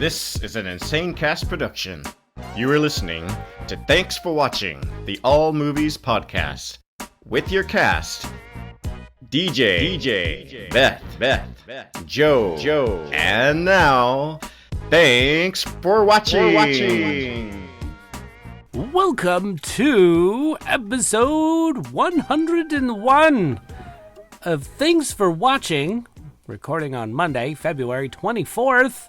This is an Insane Cast production. You are listening to Thanks for Watching, the All Movies podcast, with your cast, DJ, Beth, Joe, and now, thanks for watching. Welcome to episode 101 of Thanks for Watching, recording on Monday, February 24th.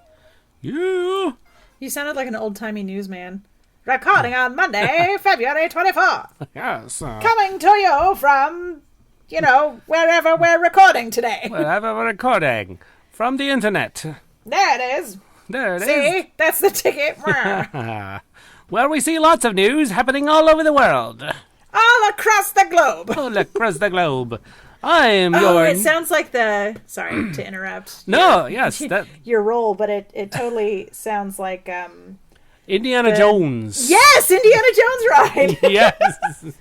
Yeah. You sounded like an old-timey newsman. Recording on Monday, February 24th. Yes. Coming to you from, wherever we're recording today. Wherever we're recording. From the internet. There it is. There it is. See? That's the ticket. Where we see lots of news happening all over the world. All across the globe. All across the globe. I'm it sounds like sorry to interrupt. Your role, but it totally sounds like, Indiana Jones. Yes, Indiana Jones ride. Yes.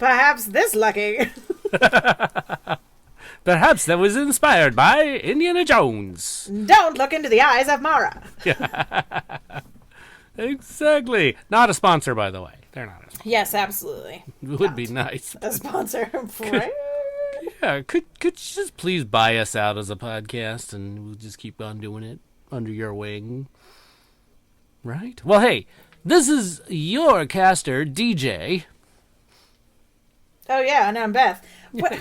Perhaps this lucky. Perhaps that was inspired by Indiana Jones. Don't look into the eyes of Mara. Exactly. Not a sponsor, by the way. They're not a sponsor. Yes, absolutely. It would be nice. A sponsor, right? Yeah, could you just please buy us out as a podcast and we'll just keep on doing it under your wing? Right? Well, hey, this is your caster, DJ. Oh, yeah, and I'm Beth. What?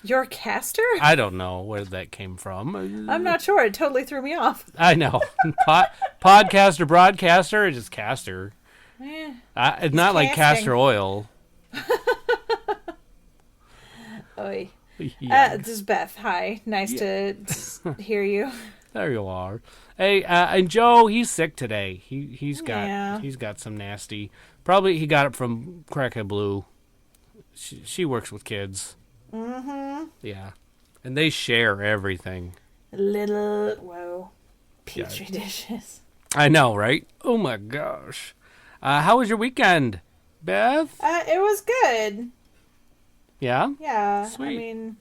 Your caster? I don't know where that came from. I'm not sure. It totally threw me off. I know. Podcaster, broadcaster, or just caster? It's not like castor oil. Oy. This is Beth. Hi. Nice to hear you. There you are. Hey, and Joe, he's sick today. He's got some nasty. Probably he got it from Crackhead Blue. She works with kids. Mm-hmm. Yeah, and they share everything. Petri dishes. I know, right? Oh my gosh. How was your weekend, Beth? It was good. Yeah? Yeah. Sweet. I mean,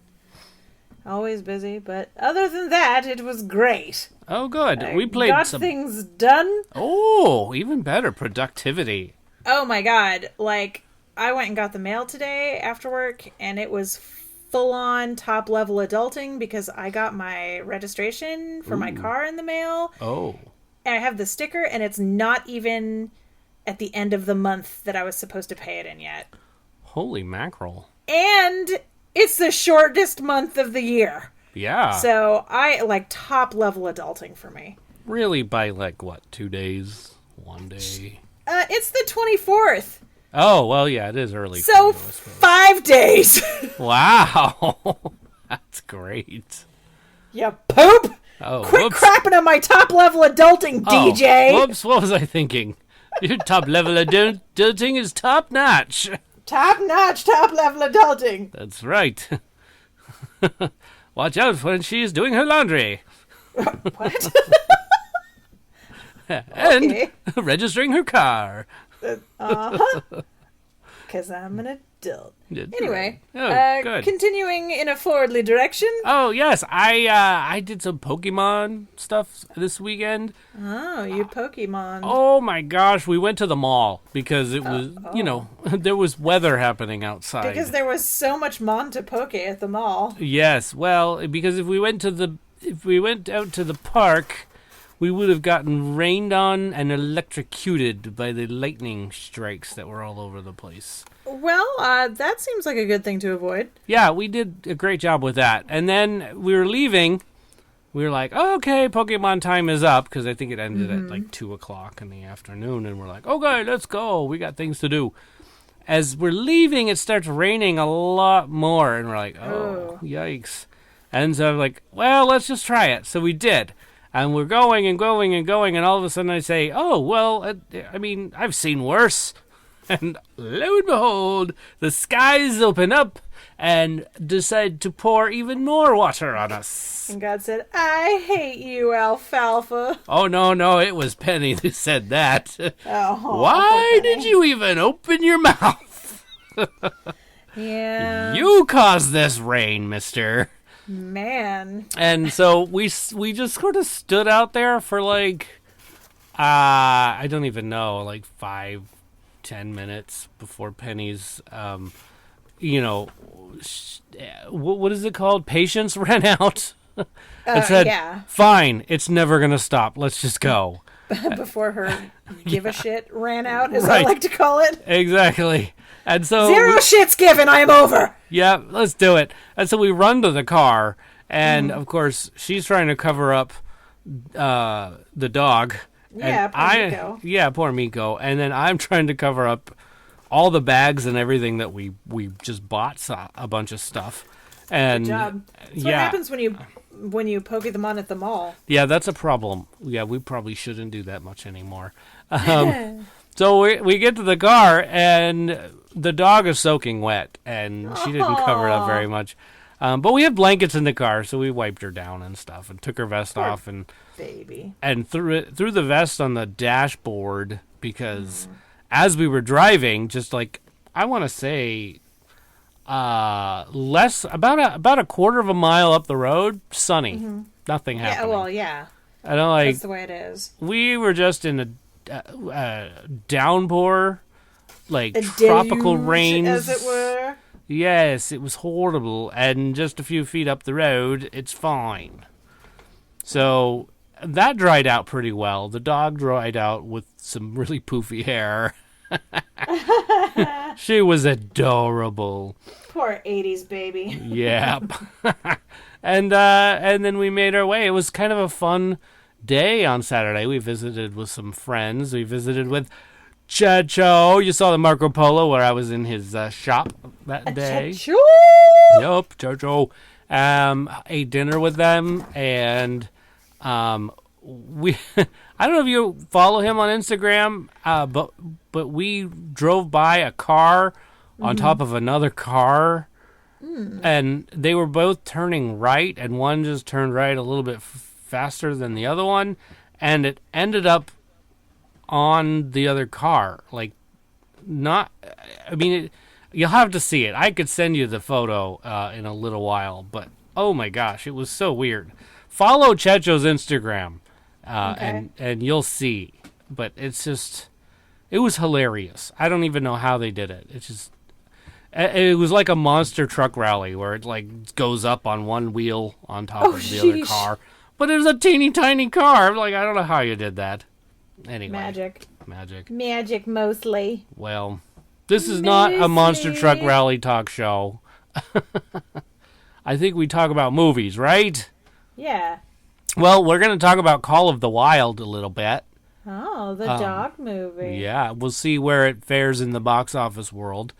always busy, but other than that, it was great. Oh, good. We got things done. Oh, even better. Productivity. Oh, my God. I went and got the mail today after work, and it was full-on top-level adulting because I got my registration for my car in the mail. Oh. And I have the sticker, and it's not even at the end of the month that I was supposed to pay it in yet. Holy mackerel. And it's the shortest month of the year. Yeah. So top-level adulting for me. Really, by 2 days? 1 day? It's the 24th. Oh, well, yeah, it is early. So 5 days. Wow. That's great. You poop. Oh, Quit crapping on my top-level adulting, DJ. Whoops, what was I thinking? Your top-level adulting is top-notch. Top-notch, top-level adulting. That's right. Watch out when she's doing her laundry. What? And registering her car. Uh-huh. Because I'm an adult. Anyway, good. Continuing in a forwardly direction. Oh, yes. I did some Pokemon stuff this weekend. Oh, you Pokemon. Oh, my gosh. We went to the mall because it was, there was weather happening outside. Because there was so much Mon to poke at the mall. Yes. Well, because if we went out to the park, we would have gotten rained on and electrocuted by the lightning strikes that were all over the place. Well, that seems like a good thing to avoid. Yeah, we did a great job with that. And then we were leaving. We were like, oh, okay, Pokemon time is up, because I think it ended at 2 o'clock in the afternoon. And we're like, okay, let's go. We got things to do. As we're leaving, it starts raining a lot more. And we're like, oh, yikes. And so I'm like, well, let's just try it. So we did. And we're going and going and going, and all of a sudden I say, oh, well, I've seen worse. And lo and behold, the skies open up and decide to pour even more water on us. And God said, I hate you, Alfalfa. Oh, no, it was Penny who said that. Oh, why did you even open your mouth? Yeah. You caused this rain, mister. Man. And so we just sort of stood out there for I don't even know, like 5-10 minutes before Penny's, what is it called? Patience ran out. And said, yeah. Fine, it's never going to stop. Let's just go. Before her give a shit ran out, as Right. I like to call it. Exactly. And so Zero shits given, I am over. Yeah, let's do it. And so we run to the car, and of course she's trying to cover up the dog. Yeah, and poor Miko. Yeah, poor Miko. And then I'm trying to cover up all the bags and everything that we just bought a bunch of stuff. And Good job. That's what happens when you pokey them on at the mall. Yeah, that's a problem. Yeah, we probably shouldn't do that much anymore. So we get to the car, and the dog is soaking wet, and she didn't cover it up very much. But we have blankets in the car, so we wiped her down and stuff, and took her vest off, and baby, and threw the vest on the dashboard because as we were driving, just like I want to say, about a quarter of a mile up the road, sunny, nothing happening. Yeah, well, yeah, I don't like. that's the way it is. We were just in a downpour, like A tropical deluge, rains, as it were. Yes, it was horrible, and just a few feet up the road, it's fine. So that dried out pretty well. The dog dried out with some really poofy hair. She was adorable. Poor 80s baby. Yeah. And then we made our way. It was kind of a fun day on Saturday. We visited with some friends. We visited with Checho. You saw the Marco Polo where I was in his shop that day. Checho! Yup, Checho. Ate dinner with them, and we I don't know if you follow him on Instagram, but we drove by a car on top of another car, and they were both turning right, and one just turned right a little bit faster than the other one, and it ended up on the other car. Like, not, I mean, you'll have to see it. I could send you the photo in a little while, but oh my gosh, it was so weird. Follow Checho's Instagram, and you'll see. But it's just, it was hilarious. I don't even know how they did it. It's just, it was like a monster truck rally where it like goes up on one wheel on top of the other car. But it was a teeny tiny car. Like, I don't know how you did that. Anyway. Magic mostly. Well, this is not a monster truck rally talk show. I think we talk about movies, right? Yeah. Well, we're going to talk about Call of the Wild a little bit. Oh, the dog movie. Yeah, we'll see where it fares in the box office world.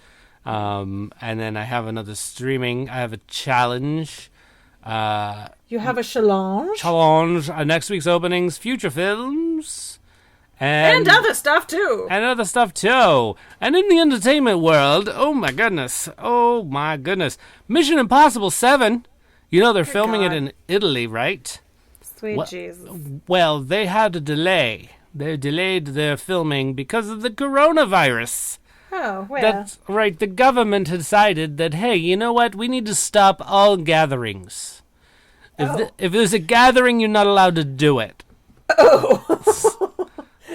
And then I have another streaming. I have a challenge. You have a challenge? Challenge. Next week's openings, future films. And other stuff, too. And other stuff, too. And in the entertainment world, oh, my goodness. Mission Impossible 7. You know, they're filming it in Italy, right? Sweet Jesus. Well, they had a delay. They delayed their filming because of the coronavirus. Oh, well. That's right. The government decided that, hey, you know what? We need to stop all gatherings. If there's a gathering, you're not allowed to do it. Oh.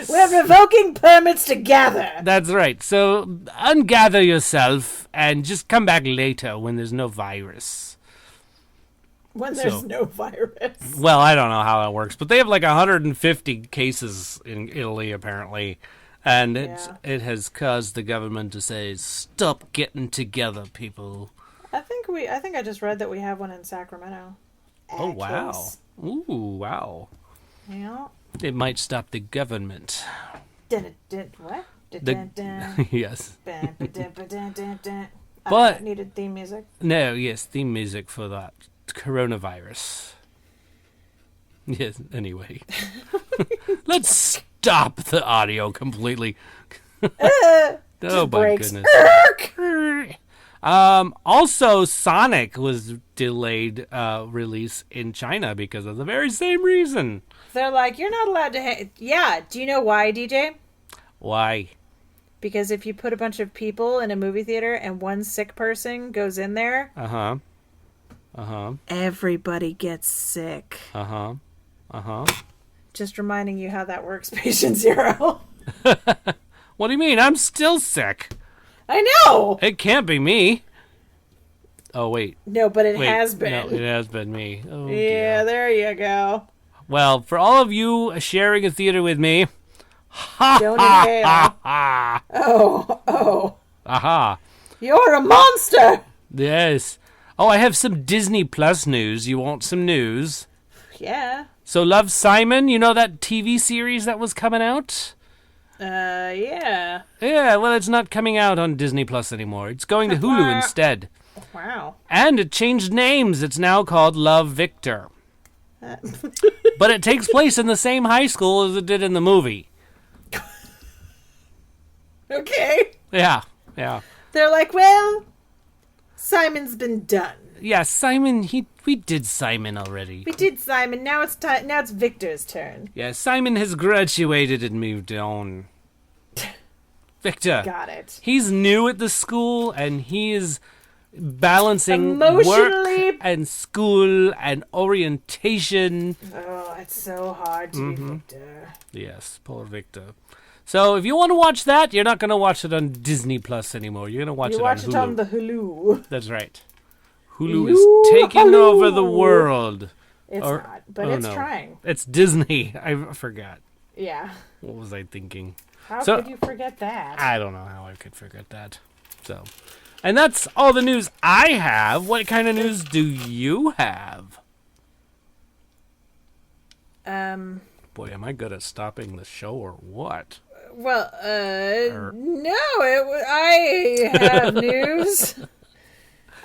We're revoking permits to gather. That's right. So ungather yourself and just come back later when there's no virus. When there's no virus. Well, I don't know how that works, but they have like 150 cases in Italy, apparently. And it has caused the government to say, stop getting together, people. I think I just read that we have one in Sacramento. Oh, wow. Ooh, wow. Yeah. It might stop the government. What? Yes. But I needed theme music. No, yes, theme music for that coronavirus. Yes, anyway. Let's stop the audio completely. Oh, my goodness. Also, Sonic was delayed release in China because of the very same reason. They're like, you're not allowed to... Yeah, do you know why, DJ? Why? Because if you put a bunch of people in a movie theater and one sick person goes in there... everybody gets sick. Just reminding you how that works, Patient Zero. What do you mean? I'm still sick. I know! It can't be me. Oh, wait. No, but it Wait, has been. No, it has been me. Oh, Yeah, dear. there you go. Well, for all of you sharing a theater with me, Don't inhale. Oh. aha. You're a monster! Yes. Oh, I have some Disney Plus news. You want some news? Yeah. So, Love, Simon, you know that TV series that was coming out? Yeah. Yeah, well, it's not coming out on Disney Plus anymore. It's going to Hulu instead. Wow. And it changed names. It's now called Love, Victor. But it takes place in the same high school as it did in the movie. Okay. Yeah. They're like, well, Simon's been done. Yeah, Simon, we did Simon already. We did Simon. Now it's time. Now it's Victor's turn. Yeah, Simon has graduated and moved on. Victor. Got it. He's new at the school and he is balancing Emotionally. work and school and orientation. Oh, it's so hard to be Victor. Yes, poor Victor. So if you want to watch that, you're not going to watch it on Disney Plus anymore. You're going to watch it on Hulu. You watch it on the Hulu. That's right. Hulu is taking over the world. It's not, but it's trying. It's Disney. I forgot. Yeah. What was I thinking? How could you forget that? I don't know how I could forget that. So, and that's all the news I have. What kind of news do you have? Boy, am I good at stopping the show or what? Well, no, I have news.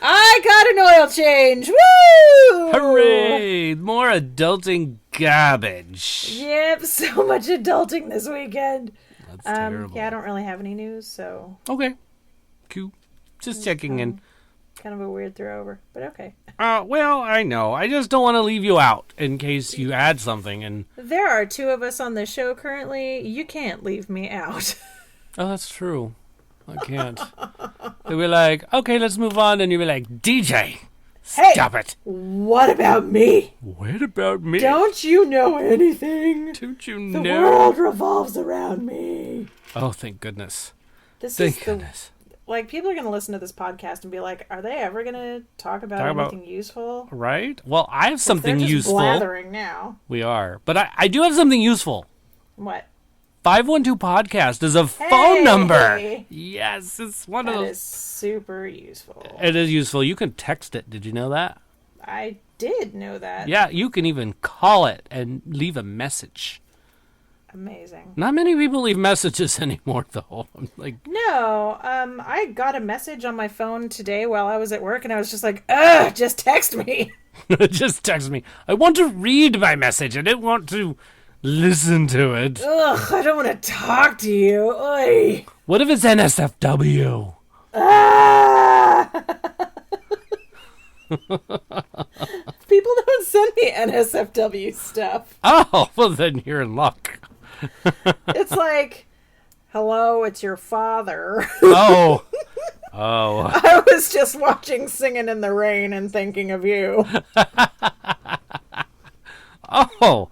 I got an oil change. Woo! Hooray! More adulting garbage. Yep, so much adulting this weekend. That's terrible. Yeah, I don't really have any news, so Okay. Cool. Just checking in. kind of a weird throwover, but okay. Well, I know. I just don't want to leave you out in case you add something. And There are two of us on the show currently. You can't leave me out. oh, that's true. I can't. They'll be like, okay, let's move on. And you'll be like, DJ, stop it. What about me? What about me? Don't you know anything? Don't you The know? world revolves around me. Oh, thank goodness. This Thank is goodness. like, people are going to listen to this podcast and be like, are they ever going to talk about anything useful? Right? Well, I have something They're just useful. blathering now. We are. But I do have something useful. What? 512 Podcast is a Hey! phone number. Yes, it's one of That those. is super useful. It is useful. You can text it. Did you know that? I did know that. Yeah, you can even call it and leave a message. Amazing. Not many people leave messages anymore, though. I'm like, No, I got a message on my phone today while I was at work, and I was just like, ugh, just text me. just text me. I want to read my message. I didn't want to listen to it. Ugh, I don't want to talk to you. Oy. What if it's NSFW? Ah! People don't send me NSFW stuff. Oh, well, then you're in luck. It's like, hello, it's your father. Oh. I was just watching Singing in the Rain and thinking of you. Oh,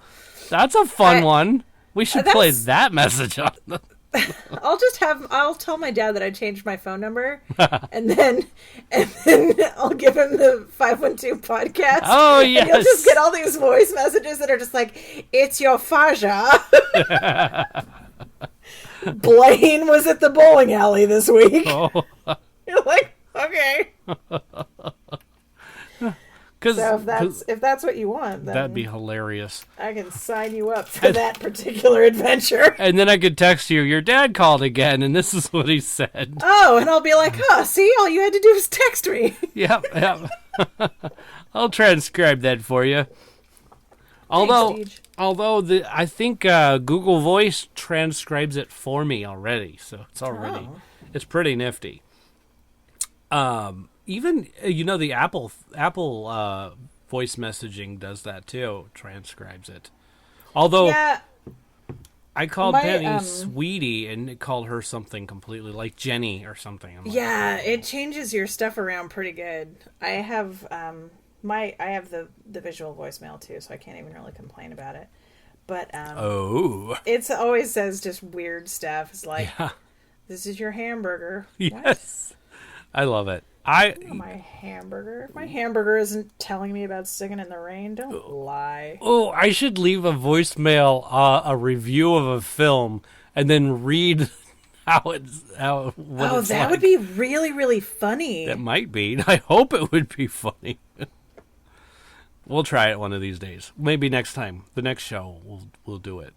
that's a fun one. We should play that message on the... I'll tell my dad that I changed my phone number, and then I'll give him the 512 podcast. Oh, yes. And you'll just get all these voice messages that are just like, it's your Faja. Blaine was at the bowling alley this week. Oh. You're like, okay. So if that's what you want, then that'd be hilarious. I can sign you up for that particular adventure. And then I could text you, your dad called again, and this is what he said. Oh, and I'll be like, oh, see, all you had to do was text me. Yep. I'll transcribe that for you. Although I think Google Voice transcribes it for me already, so it's pretty nifty. Even the Apple voice messaging does that too, transcribes it. Although I called Penny Sweetie and it called her something completely like Jenny or something. It changes your stuff around pretty good. I have the visual voicemail too, so I can't even really complain about it. But Oh. it always says just weird stuff. It's like, Yeah. this is your hamburger. Yes. I love it. My hamburger. If my hamburger isn't telling me about Singing in the Rain, don't lie. Oh, I should leave a voicemail, a review of a film, and then read what it's That would be really, really funny. That might be. I hope it would be funny. We'll try it one of these days. Maybe next time. The next show, we'll do it.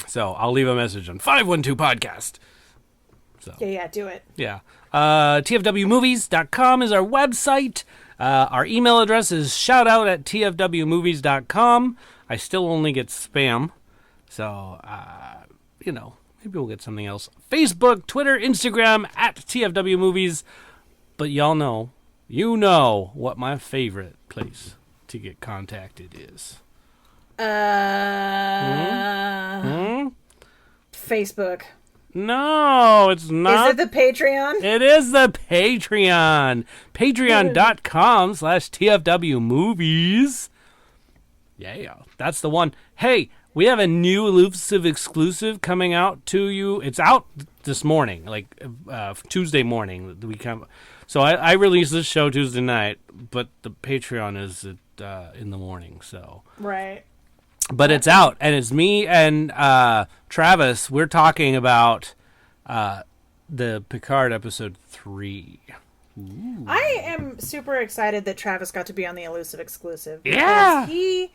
So I'll leave a message on 512 Podcast. So Yeah, do it. yeah. tfwmovies.com is our website. Our email address is shoutout@tfwmovies.com. I still only get spam. So, maybe we'll get something else. Facebook, Twitter, Instagram, @tfwmovies. But y'all know, what my favorite place to get contacted is. Facebook. No, it's not. Is it the Patreon? It is the Patreon. Patreon.com/TFWmovies. Yeah, that's the one. Hey, we have a new elusive exclusive coming out to you. It's out this morning, Tuesday morning. So I released this show Tuesday night, but the Patreon is in the morning. So Right. But it's out, and it's me and Travis. We're talking about the Picard episode 3. Ooh. I am super excited that Travis got to be on the elusive exclusive. Yeah. He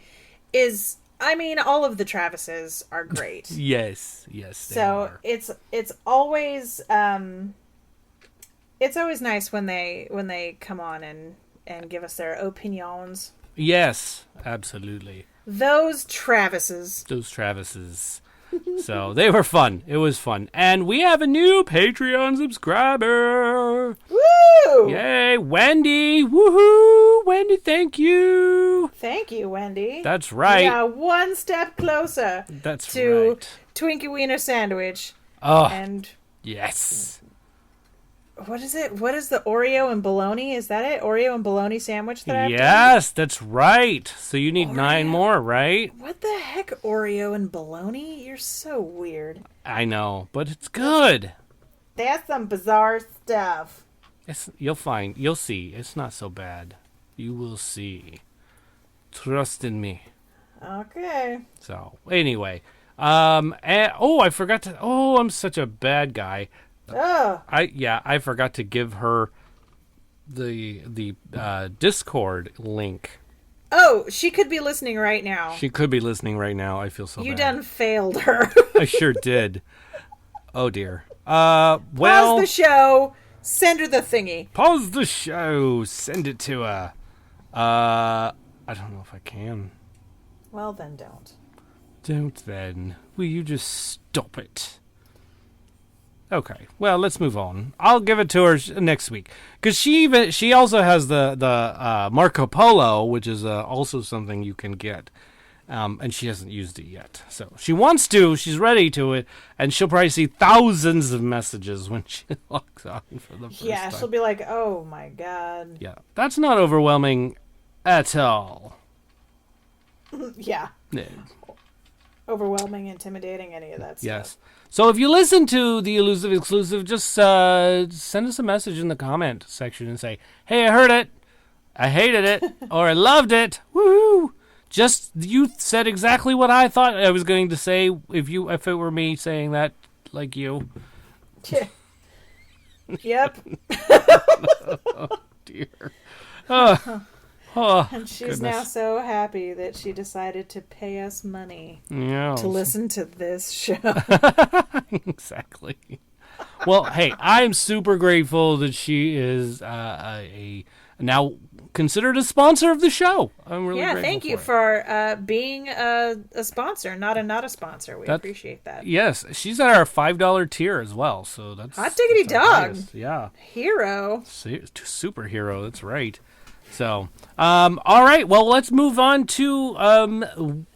is, all of the Travises are great. Yes, they are. it's always nice when they come on and give us their opinions. Yes, absolutely. Those Travises. So they were fun. It was fun. And we have a new Patreon subscriber. Woo! Yay, Wendy. Woohoo! Wendy, thank you. Thank you, Wendy. That's right. Yeah, one step closer to right. Twinkie Wiener Sandwich. Oh, And yes. what is it? What is the Oreo and bologna? Is that it? Oreo and bologna sandwich that I have to Yes, that's right. So you need 9 more, right? eat? What the heck, Oreo and bologna? You're so weird. I know, but it's good. That's some bizarre stuff. You'll see. It's not so bad. You will see. Trust in me. Okay. So, anyway. I forgot to... Oh, I'm such a bad guy. Oh. I forgot to give her the Discord link. Oh, she could be listening right now. She could be listening right now. I feel so bad. You done failed her. I sure did. Oh, dear. Well... Pause the show. Send her the thingy. Pause the show. Send it to her. I don't know if I can. Well, then don't. Don't then. Will you just stop it? Okay. Well, let's move on. I'll give it to her next week because she also has the Marco Polo, which is also something you can get, and she hasn't used it yet. So she wants to. She's ready to it, and she'll probably see thousands of messages when she logs on for the first time. She'll be like, "Oh my god." Yeah, that's not overwhelming at all. Yeah. No. Overwhelming, intimidating, any of that stuff. Yes. So if you listen to the elusive exclusive, just send us a message in the comment section and say, "Hey, I heard it, I hated it, or I loved it, woohoo!" Just you said exactly what I thought I was going to say if it were me saying that, like you. Yep. Oh dear. Oh, And she's goodness. now so happy that she decided to pay us money Yeah. to listen to this show. Exactly. Well, hey, I'm super grateful that she is a now considered a sponsor of the show. I'm really grateful thank you it. for being a sponsor, not a sponsor. We appreciate that. Yes, she's at our $5 tier as well, so that's Hot diggity that's our dog. highest. Yeah, Hero. superhero. That's right. So, all right. Well, let's move on to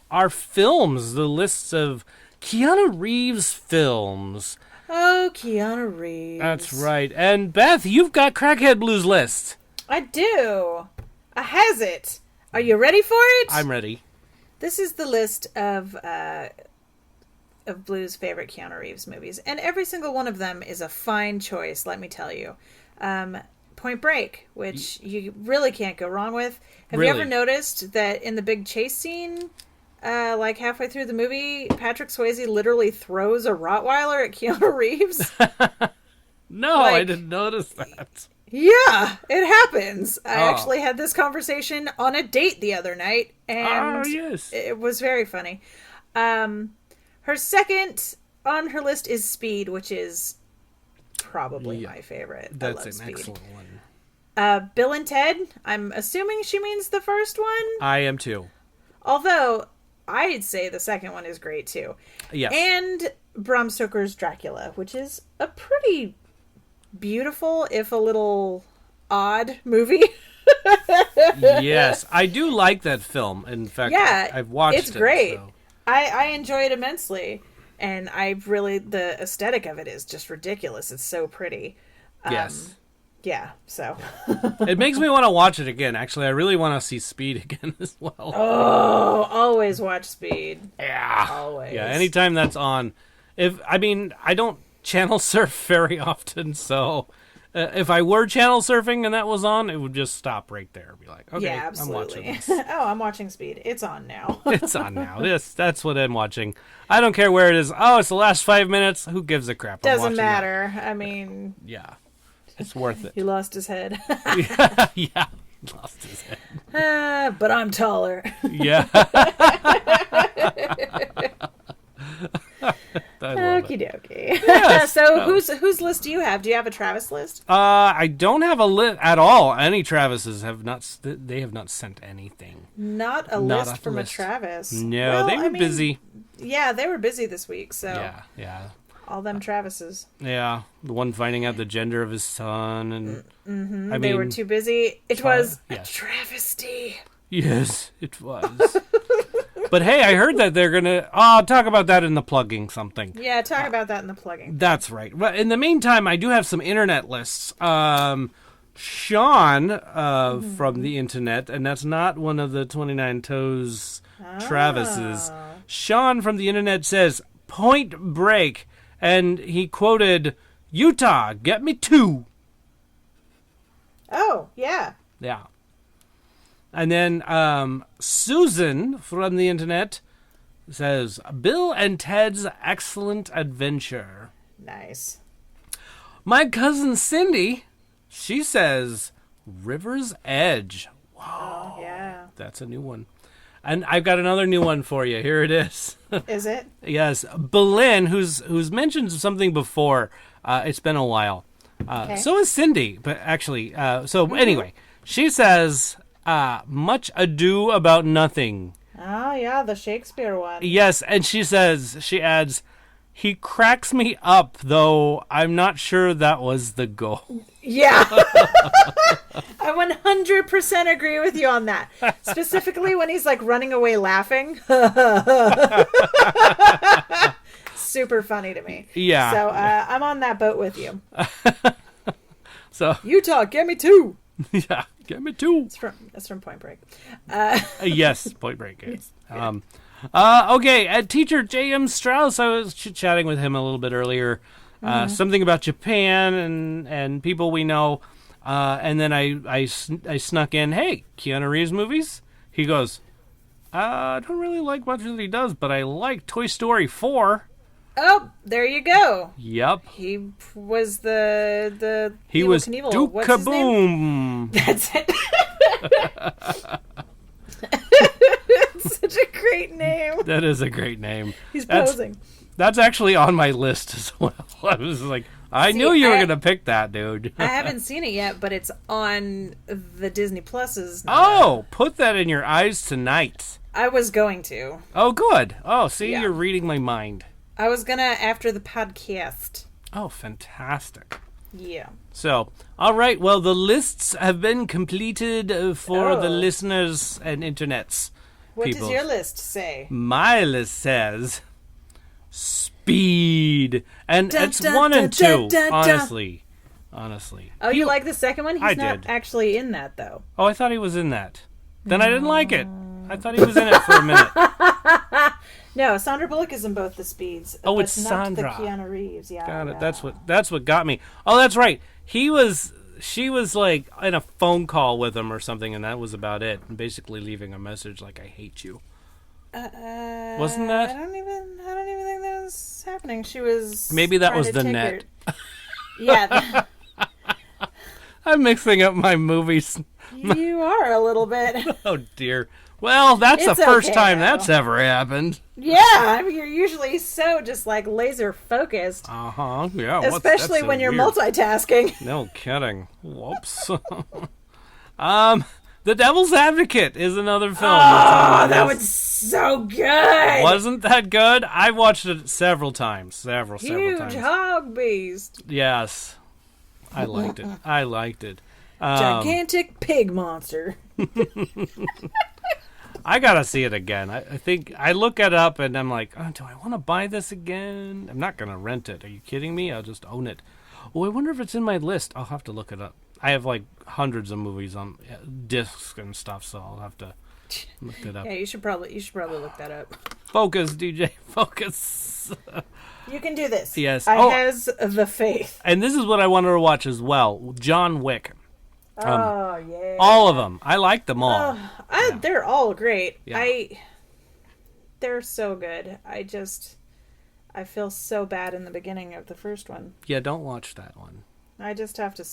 our films. The lists of Keanu Reeves films. Oh, Keanu Reeves. That's right. And Beth, you've got Crackhead Blues list. I do. I has it. Are you ready for it? I'm ready. This is the list of Blue's favorite Keanu Reeves movies, and every single one of them is a fine choice, let me tell you. Point Break, which you really can't go wrong with. Have you ever noticed that in the big chase scene, like halfway through the movie, Patrick Swayze literally throws a Rottweiler at Keanu Reeves? No, I didn't notice that. Yeah, it happens. I actually had this conversation on a date the other night, and it was very funny. Her second on her list is Speed, which is probably my favorite. That's an excellent one. Bill and Ted, I'm assuming she means the first one. I am too. Although, I'd say the second one is great too. Yes. And Bram Stoker's Dracula, which is a pretty beautiful, if a little odd movie. Yes, I do like that film. In fact, I've watched it. It's great. So. I enjoy it immensely. And the aesthetic of it is just ridiculous. It's so pretty. Yes. Yeah, so. It makes me want to watch it again. Actually, I really want to see Speed again as well. Oh, always watch Speed. Yeah. Always. Yeah, anytime that's on. I don't channel surf very often, so if I were channel surfing and that was on, it would just stop right there. Be like, okay, yeah, absolutely. I'm watching this. I'm watching Speed. It's on now. It's on now. That's what I'm watching. I don't care where it is. Oh, it's the last 5 minutes. Who gives a crap? Doesn't matter. I mean... Yeah. It's worth it. He lost his head. Yeah. Lost his head. But I'm taller. Yeah. Okie dokie. Yes, so whose list do you have? Do you have a Travis list? I don't have a list at all. Any Travises have not. They have not sent anything. Not a list from a Travis. No, they were busy. Yeah, they were busy this week. So yeah. All them Travises. Yeah, the one finding out the gender of his son, and they were too busy. It was a travesty. Yes, it was. But hey, I heard that they're gonna. I'll talk about that in the plugging something. Yeah, talk about that in the plugging. That's right. Well, in the meantime, I do have some internet lists. Sean from the internet, and that's not one of the 29 Toes Travises. Sean from the internet says Point Break, and he quoted Utah, get me 2. Oh, yeah. Yeah. And then Susan from the internet says, Bill and Ted's Excellent Adventure. Nice. My cousin Cindy, she says, River's Edge. Wow. Oh, yeah. That's a new one. And I've got another new one for you. Here it is. Is it? Yes. Belen, who's mentioned something before. It's been a while. Okay. So is Cindy. But actually, anyway, she says... Much Ado About Nothing. Oh, yeah, the Shakespeare one. Yes, and she adds, he cracks me up, though I'm not sure that was the goal. Yeah. I 100% agree with you on that. Specifically when he's, like, running away laughing. Super funny to me. Yeah. So, I'm on that boat with you. So Utah, get me 2. Yeah, get me 2. That's from Point Break. Yes, Point Break. Yes. Okay, Teacher J.M. Strauss, I was chatting with him a little bit earlier. Something about Japan and people we know. And then I snuck in, hey, Keanu Reeves movies? He goes, I don't really like much that he does, but I like Toy Story 4. Oh, there you go. Yep. He was the he was Knievel. Duke What's his name? Kaboom. That's it. Such a great name. That is a great name. He's posing. That's actually on my list as well. I was like, I knew you were going to pick that, dude. I haven't seen it yet, but it's on the Disney Pluses. Oh, put that in your eyes tonight. I was going to. Oh, good. Oh, see, you're reading my mind. I was gonna after the podcast. Oh, fantastic. Yeah. So, all right. Well, the lists have been completed for the listeners and internets. What does your list say? My list says Speed. And it's 1 and 2, honestly. Oh, you like the second one? He's not did. actually in that, though. Oh, I thought he was in that. Then I didn't like it. I thought he was in it for a minute. No, Sandra Bullock is in both the Speeds. Oh, it's not Sandra. The Keanu Reeves. Yeah, Got it. yeah. That's what got me. Oh, that's right. She was like in a phone call with him or something, and that was about it. And basically leaving a message like, "I hate you." Wasn't that? I don't even think that was happening. She was. Maybe that was the net. Yeah. I'm mixing up my movies. You are a little bit. Oh dear. Well, that's It's the first okay, time though. that's ever happened. Yeah, I mean, you're usually so just like laser focused. Yeah. Especially when you're multitasking. No kidding. Whoops. The Devil's Advocate is another film. Oh, that was so good. Wasn't that good? I watched it several times. Several times. Huge hog beast. Yes. I liked it. Gigantic pig monster. I gotta see it again. I think I look it up and I'm like, oh, do I want to buy this again? I'm not gonna rent it. Are you kidding me? I'll just own it. Oh, I wonder if it's in my list. I'll have to look it up. I have like hundreds of movies on discs and stuff, so I'll have to look it up. Yeah, you should probably look that up. Focus, DJ, focus. You can do this. Yes. I has the faith. And this is what I wanted to watch as well. John Wick. Yeah. All of them. I like them all. They're all great. Yeah. They're so good. I feel so bad in the beginning of the first one. Yeah, don't watch that one. I just have to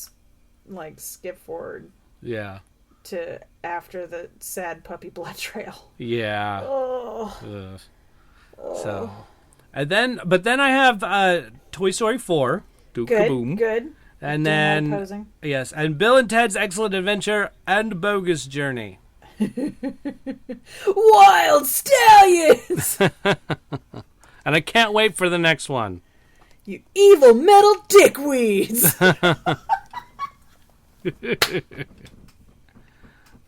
skip forward. Yeah. To after the sad puppy blood trail. Yeah. Oh. So, but then I have Toy Story 4. Good. And then yes, and Bill and Ted's Excellent Adventure and Bogus Journey. Wild Stallions. And I can't wait for the next one. You evil metal dickweeds.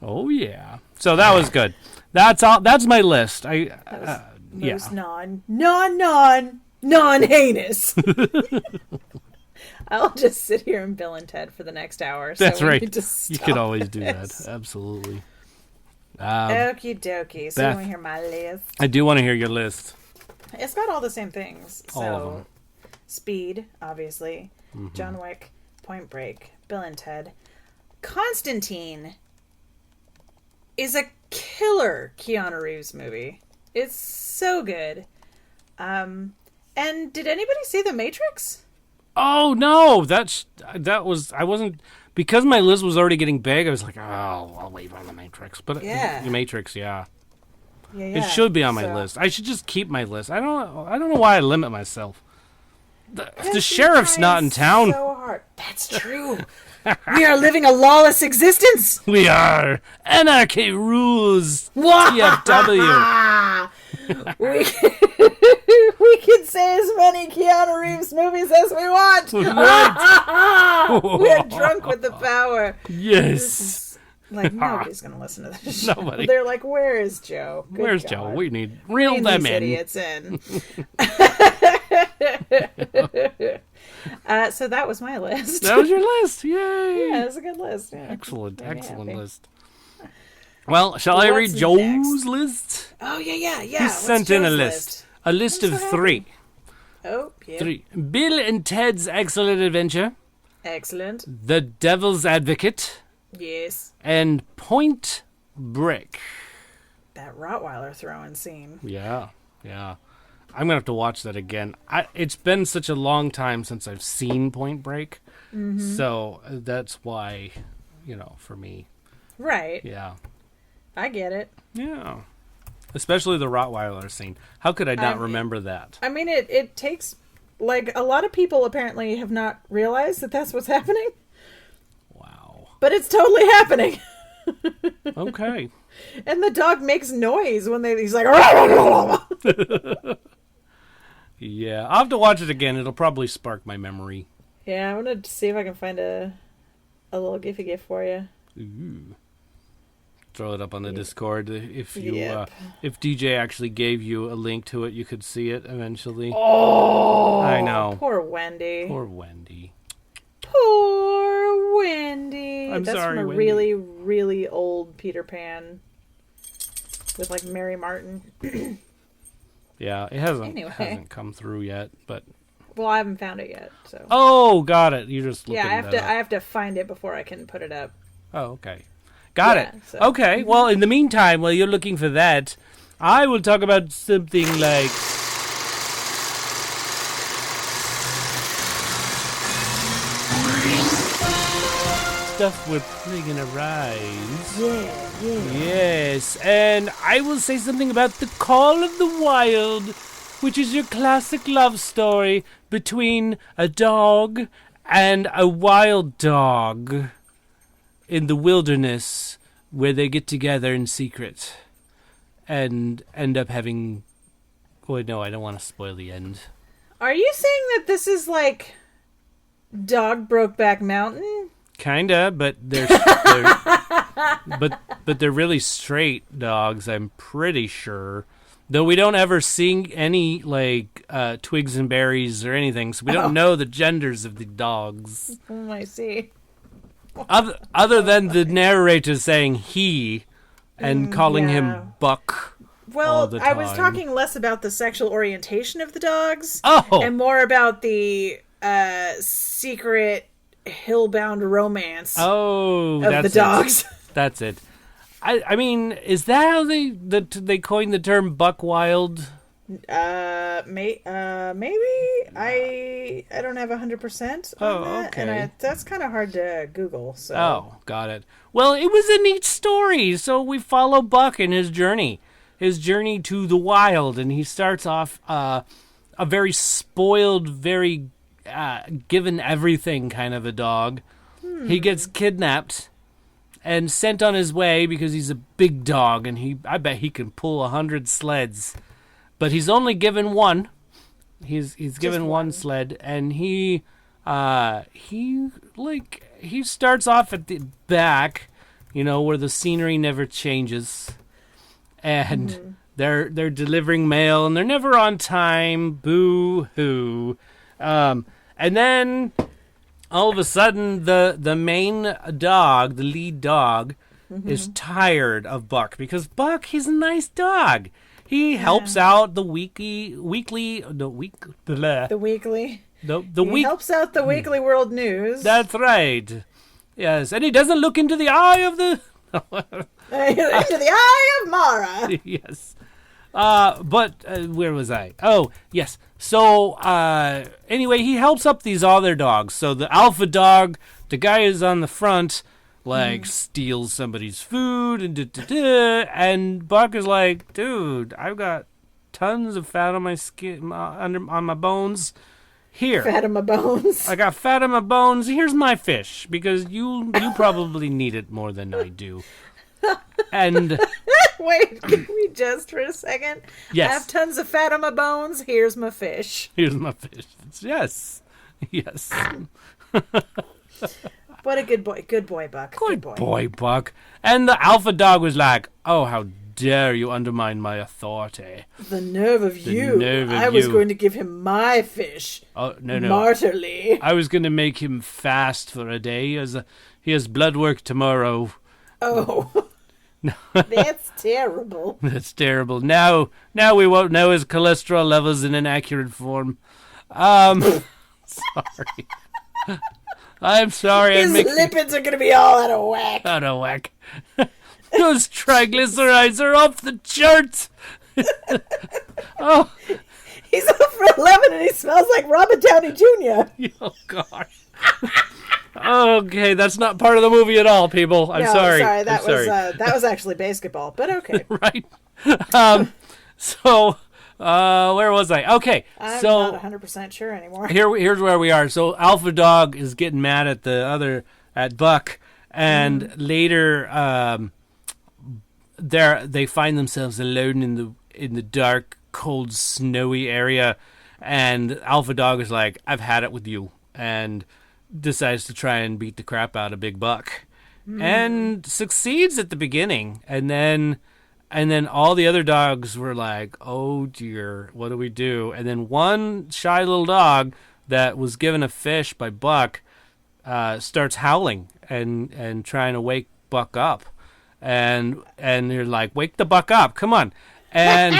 Oh yeah. So that was good. That's all. That's my list. Non-heinous. I'll just sit here and Bill and Ted for the next hour. That's right. You could always do that. Absolutely. Okie dokie. So you want to hear my list? I do want to hear your list. It's got all the same things. All of them. Speed, obviously. Mm-hmm. John Wick, Point Break, Bill and Ted. Constantine is a killer Keanu Reeves movie. It's so good. And did anybody see The Matrix? Oh no, that was I wasn't because my list was already getting big. I was like, oh, I'll wait on The Matrix, but yeah. The Matrix, yeah. Yeah. It should be on my list. I should just keep my list. I don't know why I limit myself. The sheriff's not in town. So hard. That's true. We are living a lawless existence. We are. Anarchy rules. TFW. We can say as many Keanu Reeves movies as we want. Right. We are drunk with the power. Yes. Nobody's going to listen to this show. Nobody. They're like, where is Joe? Good Where's God. Joe? We need reel them in. Idiots in. So that was my list. That was your list. Yay. Yeah, it was a good list. Yeah. Excellent list. Well, shall I read Joe's list? Oh, yeah. He sent in a list. A list of 3. Oh, yeah. 3. Bill and Ted's Excellent Adventure. Excellent. The Devil's Advocate. Yes. And Point Break. That Rottweiler throwing scene. Yeah. I'm going to have to watch that again. It's been such a long time since I've seen Point Break. Mm-hmm. So that's why, for me. Right. Yeah. I get it. Yeah. Especially the Rottweiler scene. How could I not remember that? I mean, it takes, a lot of people apparently have not realized that that's what's happening. Wow. But it's totally happening. Okay. And the dog makes noise when he's like... Yeah, I'll have to watch it again. It'll probably spark my memory. Yeah, I'm going to see if I can find a little Giphy GIF for you. Ooh. Throw it up on the Discord. If if DJ actually gave you a link to it, you could see it eventually. Oh, I know. Poor Wendy. Poor Wendy. Poor Wendy. I'm That's sorry, from a Wendy. really, really old Peter Pan. with like Mary Martin. Yeah, it hasn't come through yet, but. Well, I haven't found it yet, so. Oh, got it. You just looking I have to find it before I can put it up. Oh, okay. Got it. So. Okay. Well, in the meantime, while you're looking for that, I will talk about something like stuff we're playing around. Yeah. Yes, and I will say something about The Call of the Wild, which is your classic love story between a dog and a wild dog in the wilderness where they get together in secret and end up having... Wait, no, I don't want to spoil the end. Are you saying that this is like Dog Brokeback Mountain? Kinda, but they're but they're really straight dogs, I'm pretty sure. Though we don't ever see any like twigs and berries or anything, so we don't know the genders of the dogs. I see. Other than the narrator saying he and calling him Buck. Well, I was talking less about the sexual orientation of the dogs and more about the secret hillbound romance of the dogs. That's it. I mean, is that how they coined the term Buck Wild? Maybe I don't have 100% on that, okay. and that's kind of hard to Google. So. Oh, got it. Well, it was a neat story, so we follow Buck in his journey to the wild, and he starts off a very spoiled, very given everything kind of a dog. He gets kidnapped and sent on his way because he's a big dog, and I bet he can pull 100 sleds. But he's only given one. He's given one sled, and he starts off at the back, where the scenery never changes, and they're delivering mail, and they're never on time. Boo hoo. And then all of a sudden, the main dog, the lead dog, is tired of Buck because Buck, he's a nice dog. He helps out the weekly. He helps out the Weekly World News. That's right. Yes, and he doesn't look into the eye of the into the eye of Mara. Yes. But where was I? Oh, yes. So anyway, he helps up these other dogs. So the alpha dog, the guy is on the front, steals somebody's food and Buck is like, dude, I've got tons of fat on my skin, on my bones. Here, fat on my bones. I got fat on my bones. Here's my fish because you probably need it more than I do. And wait, can we just for a second? Yes. I have tons of fat on my bones. Here's my fish. Here's my fish. Yes. What a good boy. Good boy, Buck. Good boy, Buck. And the alpha dog was like, oh, how dare you undermine my authority. The nerve of you. I was going to give him my fish. Oh, no. Marterly. I was going to make him fast for a day. He has blood work tomorrow. Oh. That's terrible. That's terrible. Now we won't know his cholesterol levels in an accurate form. Sorry. I'm sorry. His lipids are going to be all out of whack. Out of whack. Those triglycerides are off the charts. Oh. He's over 11 and he smells like Robert Downey Jr. Oh, gosh. Okay, that's not part of the movie at all, people. I'm sorry. That was actually basketball, but okay. Right. So, where was I? Okay, I'm not 100% sure anymore. Here's where we are. So, Alpha Dog is getting mad at Buck, and later, they find themselves alone in the dark, cold, snowy area, and Alpha Dog is like, "I've had it with you," and decides to try and beat the crap out of Big Buck, and succeeds at the beginning, and then all the other dogs were like, "Oh dear, what do we do?" And then one shy little dog that was given a fish by Buck starts howling and trying to wake Buck up, and you're like, wake the Buck up, come on. And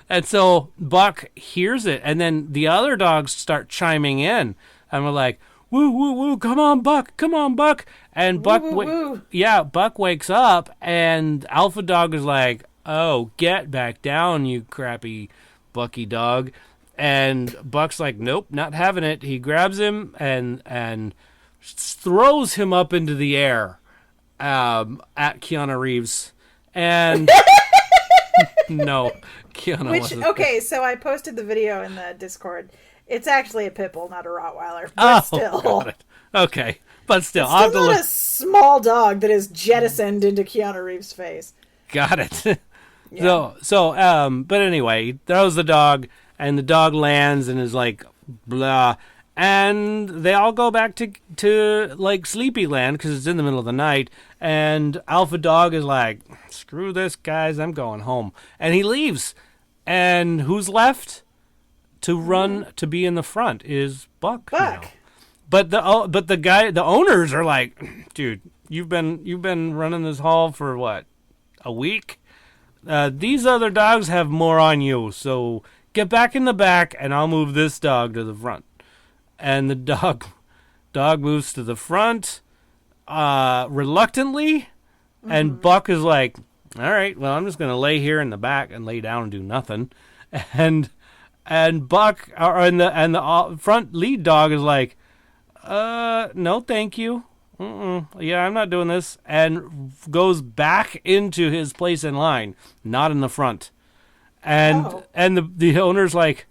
and so Buck hears it, and then the other dogs start chiming in, and we're like, woo, woo, woo, come on, Buck. And Buck, Buck wakes up, and Alpha Dog is like, oh, get back down, you crappy Bucky dog. And Buck's like, nope, not having it. He grabs him and throws him up into the air at Keanu Reeves. And no, Keanu wasn't. Okay, so I posted the video in the Discord. It's actually a pit bull, not a Rottweiler. But still. Got it. Okay, but still. It's still not a small dog that is jettisoned into Keanu Reeves' face. Got it. Yeah. But anyway, he throws the dog, and the dog lands and is like, blah. And they all go back to like Sleepy Land because it's in the middle of the night. And Alpha Dog is like, screw this, guys, I'm going home. And he leaves. And who's left to run to be in the front is Buck. Now. But the owners are like, dude, you've been running this hall for what, a week? These other dogs have more on you, so get back in the back, and I'll move this dog to the front. And the dog moves to the front, reluctantly, and Buck is like, all right, well, I'm just gonna lay here in the back and lay down and do nothing, and Buck and the front lead dog is like, no, thank you. Yeah, I'm not doing this, and goes back into his place in line, not in the front. And the owner's like,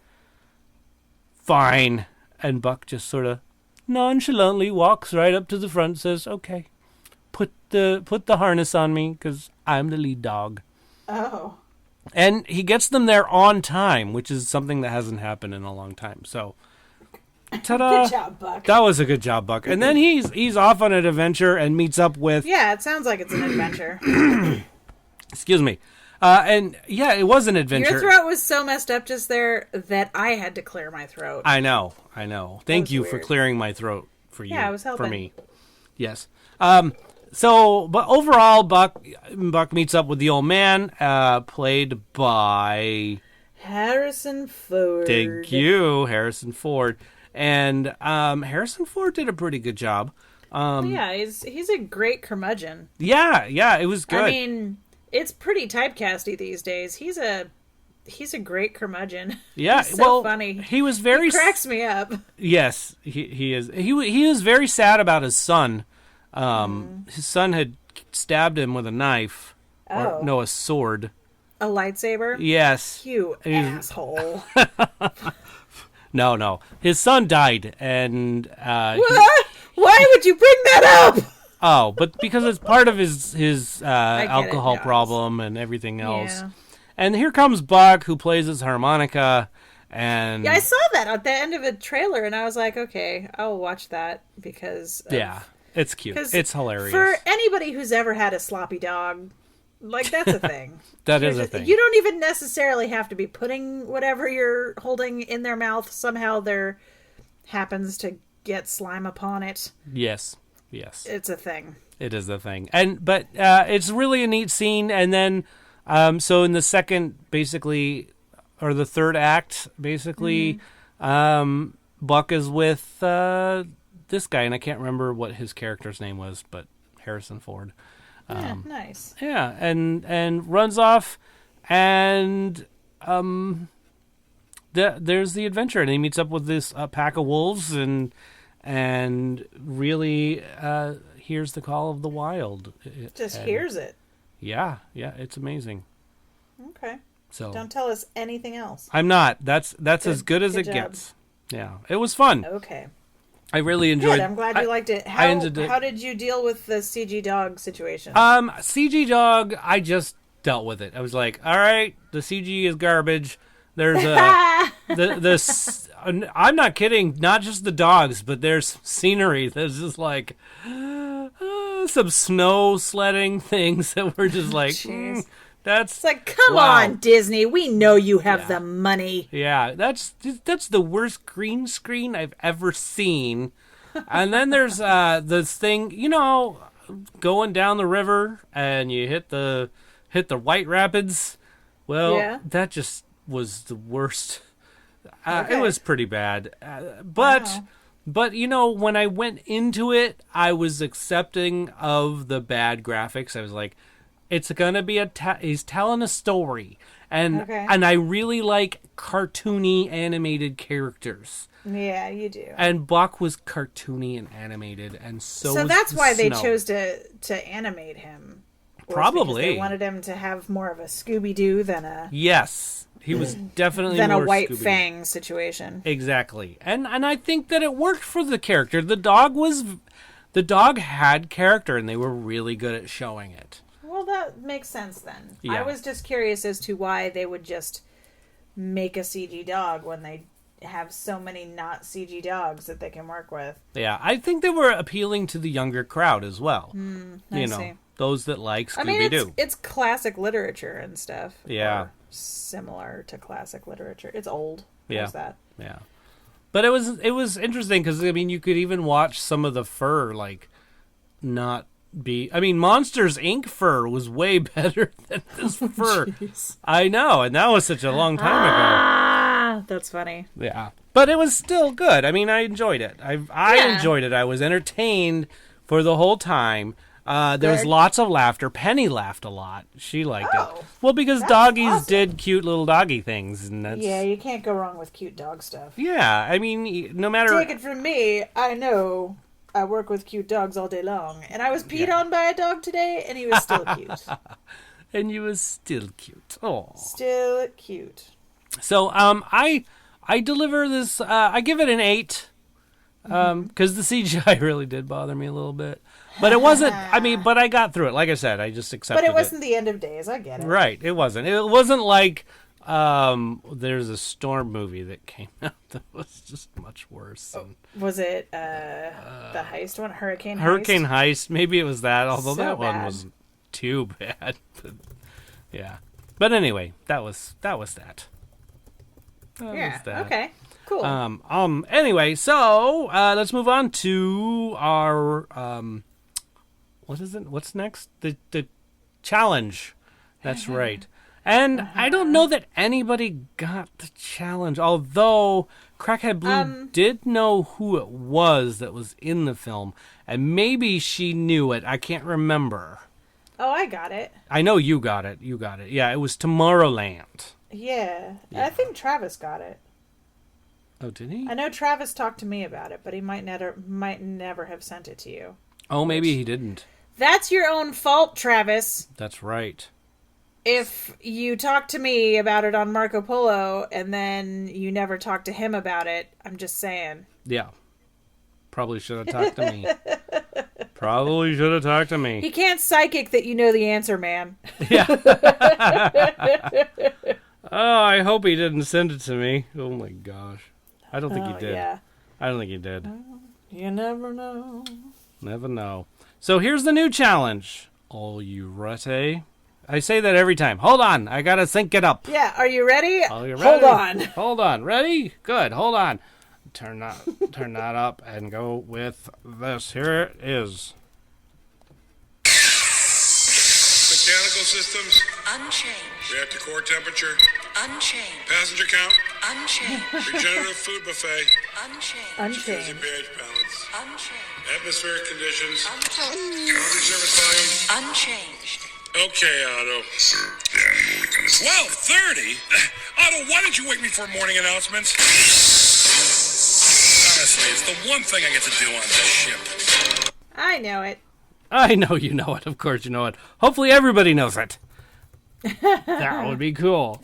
fine. And Buck just sort of nonchalantly walks right up to the front and says, okay, put the harness on me because I'm the lead dog. Oh. And he gets them there on time, which is something that hasn't happened in a long time. So, ta-da. Good job, Buck. That was a good job, Buck. And then he's off on an adventure and meets up with... Yeah, it sounds like it's an adventure. Excuse me. And yeah, it was an adventure. Your throat was so messed up just there that I had to clear my throat. I know. Thank you for clearing my throat for you. Yeah, I was helping. For me. Yes. But overall, Buck meets up with the old man, played by... Harrison Ford. Thank you, Harrison Ford. And Harrison Ford did a pretty good job. Yeah, he's a great curmudgeon. Yeah, it was good. I mean, it's pretty typecasty these days. He's a great curmudgeon. Yeah, he's so funny. He was very... He cracks me up. Yes, he is. He was very sad about his son. His son had stabbed him with a knife. Oh. No, a sword. A lightsaber? Yes. You asshole. No. His son died, and... Why would you bring that up? Oh, but because it's part of his alcohol problem and everything else. Yeah. And here comes Buck, who plays his harmonica, and... Yeah, I saw that at the end of a trailer, and I was like, okay, I'll watch that, because... Yeah, it's cute. It's hilarious. For anybody who's ever had a sloppy dog, like, that's a thing. That is a thing. You don't even necessarily have to be putting whatever you're holding in their mouth. Somehow there happens to get slime upon it. Yes. It's a thing. It is a thing. But it's really a neat scene, and then... so in the second, basically, or the third act, basically, Buck is with this guy, and I can't remember what his character's name was, but Harrison Ford. Yeah, nice. Yeah, and runs off, and there's the adventure, and he meets up with this pack of wolves, and really hears the call of the wild. Hears it. Yeah, it's amazing. Okay. So don't tell us anything else. I'm not. That's as good as it gets. Yeah, it was fun. Okay. I really enjoyed. Good. I'm glad you liked it. How did you deal with the CG dog situation? CG dog, I just dealt with it. I was like, all right, the CG is garbage. There's I'm not kidding. Not just the dogs, but there's scenery that's just like some snow sledding things that were just like, that's it's like, come on, Disney. We know you have the money. Yeah, that's the worst green screen I've ever seen. And then there's this thing, going down the river and you hit the White Rapids. Well, that just was the worst. It was pretty bad. But you know, when I went into it, I was accepting of the bad graphics. I was like, it's gonna be he's telling a story, and I really like cartoony animated characters. Yeah, you do. And Buck was cartoony and animated, and so that's why they chose to animate him. Probably they wanted him to have more of a Scooby-Doo than a he was definitely than more a White Scooby-Doo. Fang situation. Exactly, and I think that it worked for the character. The dog had character, and they were really good at showing it. Well, that makes sense then. Yeah. I was just curious as to why they would just make a CG dog when they have so many not CG dogs that they can work with. Yeah, I think they were appealing to the younger crowd as well. I see. Those that like Scooby-Doo. I mean, it's classic literature and stuff. Yeah. Or similar to classic literature. It's old. Yeah. There's that. Yeah. But it was interesting because, I mean, you could even watch some of the fur, like, not be... I mean, Monsters, Inc. fur was way better than this fur. Geez. I know, and that was such a long time ago. That's funny. Yeah. But it was still good. I mean, I enjoyed it. I enjoyed it. I was entertained for the whole time. There was lots of laughter. Penny laughed a lot. She liked it. Well, because doggies did cute little doggy things. And that's... Yeah, you can't go wrong with cute dog stuff. Yeah, I mean, no matter... Take it from me, I know I work with cute dogs all day long. And I was peed on by a dog today, and he was still cute. And he was still cute. Oh, still cute. So, I deliver this, I give it an 8. Because the CGI really did bother me a little bit. But it wasn't, I mean, but I got through it. Like I said, I just accepted it. But it wasn't the end of days, I get it. Right, it wasn't. It wasn't like, there's a Storm movie that came out that was just much worse. Was it, the heist one? Hurricane Heist? Hurricane Heist, maybe it was that, although So that one bad. wasn't too bad. But, yeah. But anyway, that was that. Yeah, okay. Cool. Anyway, so let's move on to our what is it? What's next? The challenge. That's right. And I don't know that anybody got the challenge, although Crackhead Blue did know who it was that was in the film, and maybe she knew it. I can't remember. Oh, I got it. I know you got it. You got it. Yeah, it was Tomorrowland. Yeah. I think Travis got it. Oh, did he? I know Travis talked to me about it, but he might never have sent it to you. Oh, maybe he didn't. That's your own fault, Travis. That's right. If you talk to me about it on Marco Polo and then you never talk to him about it, I'm just saying. Yeah. Probably should have talked to me. Probably should have talked to me. He can't psychic that you know the answer, man. Yeah. Oh, I hope he didn't send it to me. Oh my gosh. I don't think he did. Yeah. I don't think he did. You never know. Never know. So here's the new challenge. All you ready? I say that every time. Hold on. I gotta sync it up. Yeah, are you ready? Are you ready? Hold on. Hold on. Ready? Good. Hold on. Turn that up and go with this. Here it is. Mechanical systems. Unchanged. Reactor core temperature. Unchanged. Passenger count. Unchanged. Regenerative food buffet. Unchanged. Jacuzzi Unchanged. pH balance. Unchanged. Atmospheric conditions. Unchanged. Laundry service volume. Unchanged. Okay, Otto. 12:30? Otto, why didn't you wake me for morning announcements? Honestly, it's the one thing I get to do on this ship. I know it. I know you know it. Of course you know it. Hopefully everybody knows it. That would be cool.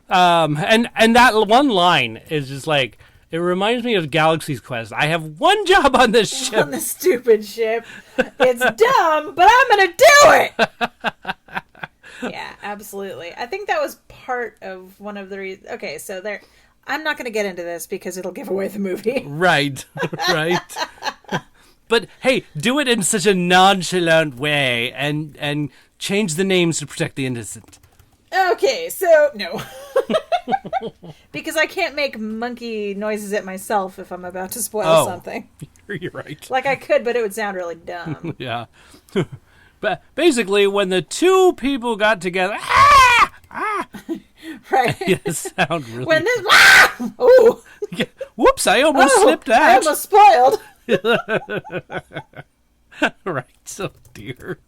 And that one line is just like, it reminds me of Galaxy's Quest. I have one job on this ship. On the stupid ship. It's dumb, but I'm going to do it. Yeah, absolutely. I think that was part of one of the reasons. Okay, so there. I'm not going to get into this because it'll give away the movie. Right, right. But hey, do it in such a nonchalant way and change the names to protect the innocent. Okay, so no. Because I can't make monkey noises at myself if I'm about to spoil something. You're right. Like I could, but it would sound really dumb. Yeah. But basically, when the two people got together, Right. it sound really. When this, ooh, Yeah. Whoops! I almost slipped I that. almost spoiled. Right. Oh dear.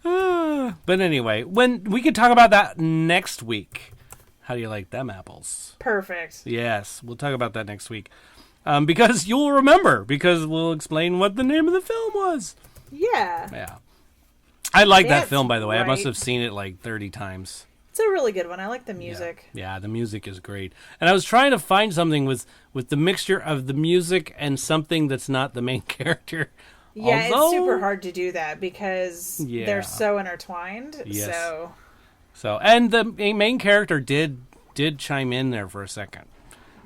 But anyway, when we could talk about that next week. How do you like them apples? Perfect. Yes, we'll talk about that next week. Because you'll remember, because we'll explain what the name of the film was. Yeah. Yeah. I like that That's film, by the way. I must right. have seen it like 30 times. It's a really good one. I like the music. Yeah, the music is great. And I was trying to find something with the mixture of the music and something that's not the main character. Yeah, Although- it's super hard to do that because Yeah. they're so intertwined. Yes. So, And the main character did chime in there for a second.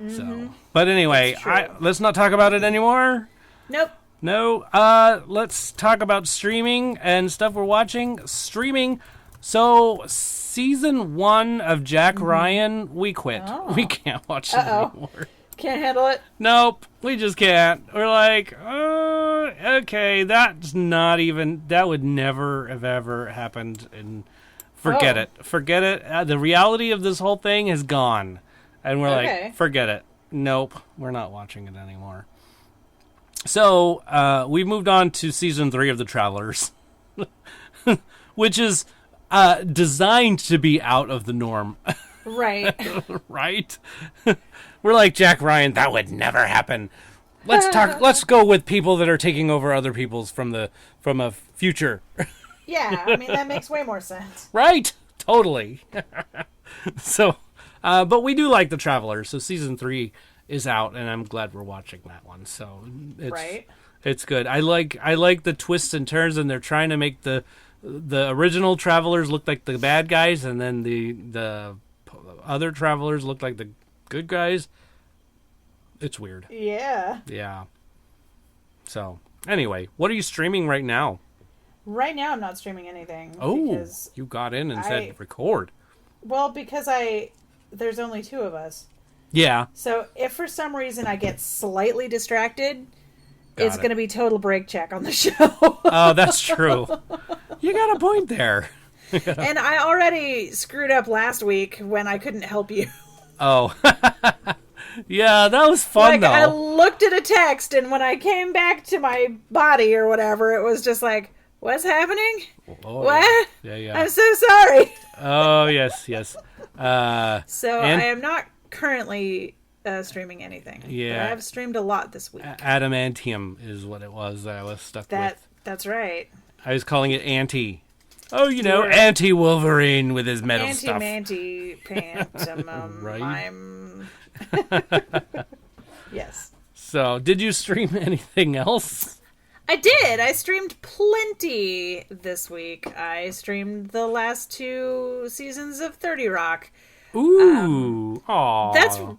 So, but anyway, That's true. let's not talk about it anymore. nope. No, let's talk about streaming and stuff we're watching. Streaming. So, season 1 of Jack Ryan, we quit. Oh. We can't watch it anymore. Can't handle it. Nope, we just can't. We're like, okay, that's not even, that would never have ever happened. And forget Oh. it. Forget it. The reality of this whole thing is gone. And we're Okay. like, forget it. Nope, we're not watching it anymore. So, we moved on to season 3 of The Travelers, which is designed to be out of the norm, Right. right? We're like, Jack Ryan, that would never happen. Let's go with people that are taking over other people's from a future. Yeah, I mean, that makes way more sense. Right? Totally. So, but we do like The Travelers, so season 3 is out, and I'm glad we're watching that one. So Right. it's good. I like the twists and turns, and they're trying to make the original Travelers look like the bad guys, and then the other Travelers look like the good guys. It's weird. Yeah. Yeah. So anyway, what are you streaming right now? Right now, I'm not streaming anything. Oh, Because, you got in and I- said record. well, because there's only 2 of us. Yeah. So if for some reason I get slightly distracted, Got it's it. going to be total break check on the show. Oh, that's true. You got a point there. And I already screwed up last week when I couldn't help you. Oh. Yeah, that was fun Like, though. I looked at a text, and when I came back to my body or whatever, it was just like, what's happening? Oh, What? Yeah. I'm so sorry. Oh, yes. So And- I am not currently streaming anything. But Yeah. I have streamed a lot this week. Adamantium is what it was that I was stuck with. That's right. I was calling it Anti. Oh, You're- Anti-Wolverine with his metal stuff. Anti-manty pantomime. Right. Yes. So, did you stream anything else? I did. I streamed plenty this week. I streamed the last 2 seasons of 30 Rock. Ooh. Aw.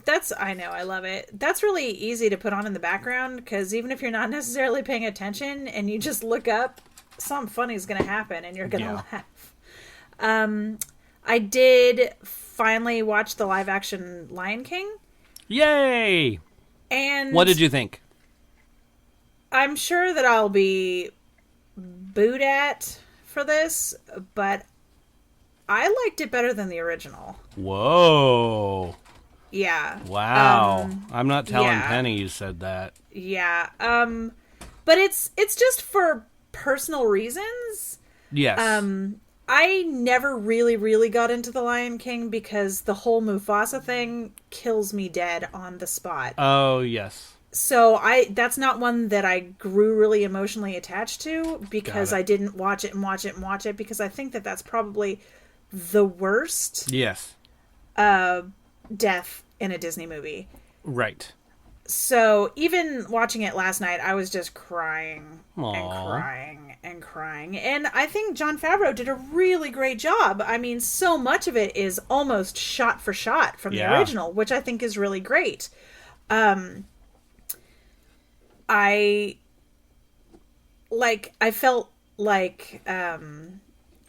That's I know, I love it. That's really easy to put on in the background because even if you're not necessarily paying attention and you just look up, something funny is going to happen and you're going to laugh. I did finally watch the live action Lion King. Yay! And What did you think? I'm sure that I'll be booed at for this, but I liked it better than the original. Whoa. Yeah. Wow. I'm not telling yeah. Penny you said that. Yeah. But it's just for personal reasons. Yes. I never really got into The Lion King because the whole Mufasa thing kills me dead on the spot. Oh, yes. So that's not one that I grew really emotionally attached to because Got it. I didn't watch it because I think that that's probably the worst Yes. death in a Disney movie. Right. So even watching it last night, I was just crying and Aw. crying and crying. And I think Jon Favreau did a really great job. I mean, so much of it is almost shot for shot from the Yeah. original, which I think is really great. I felt like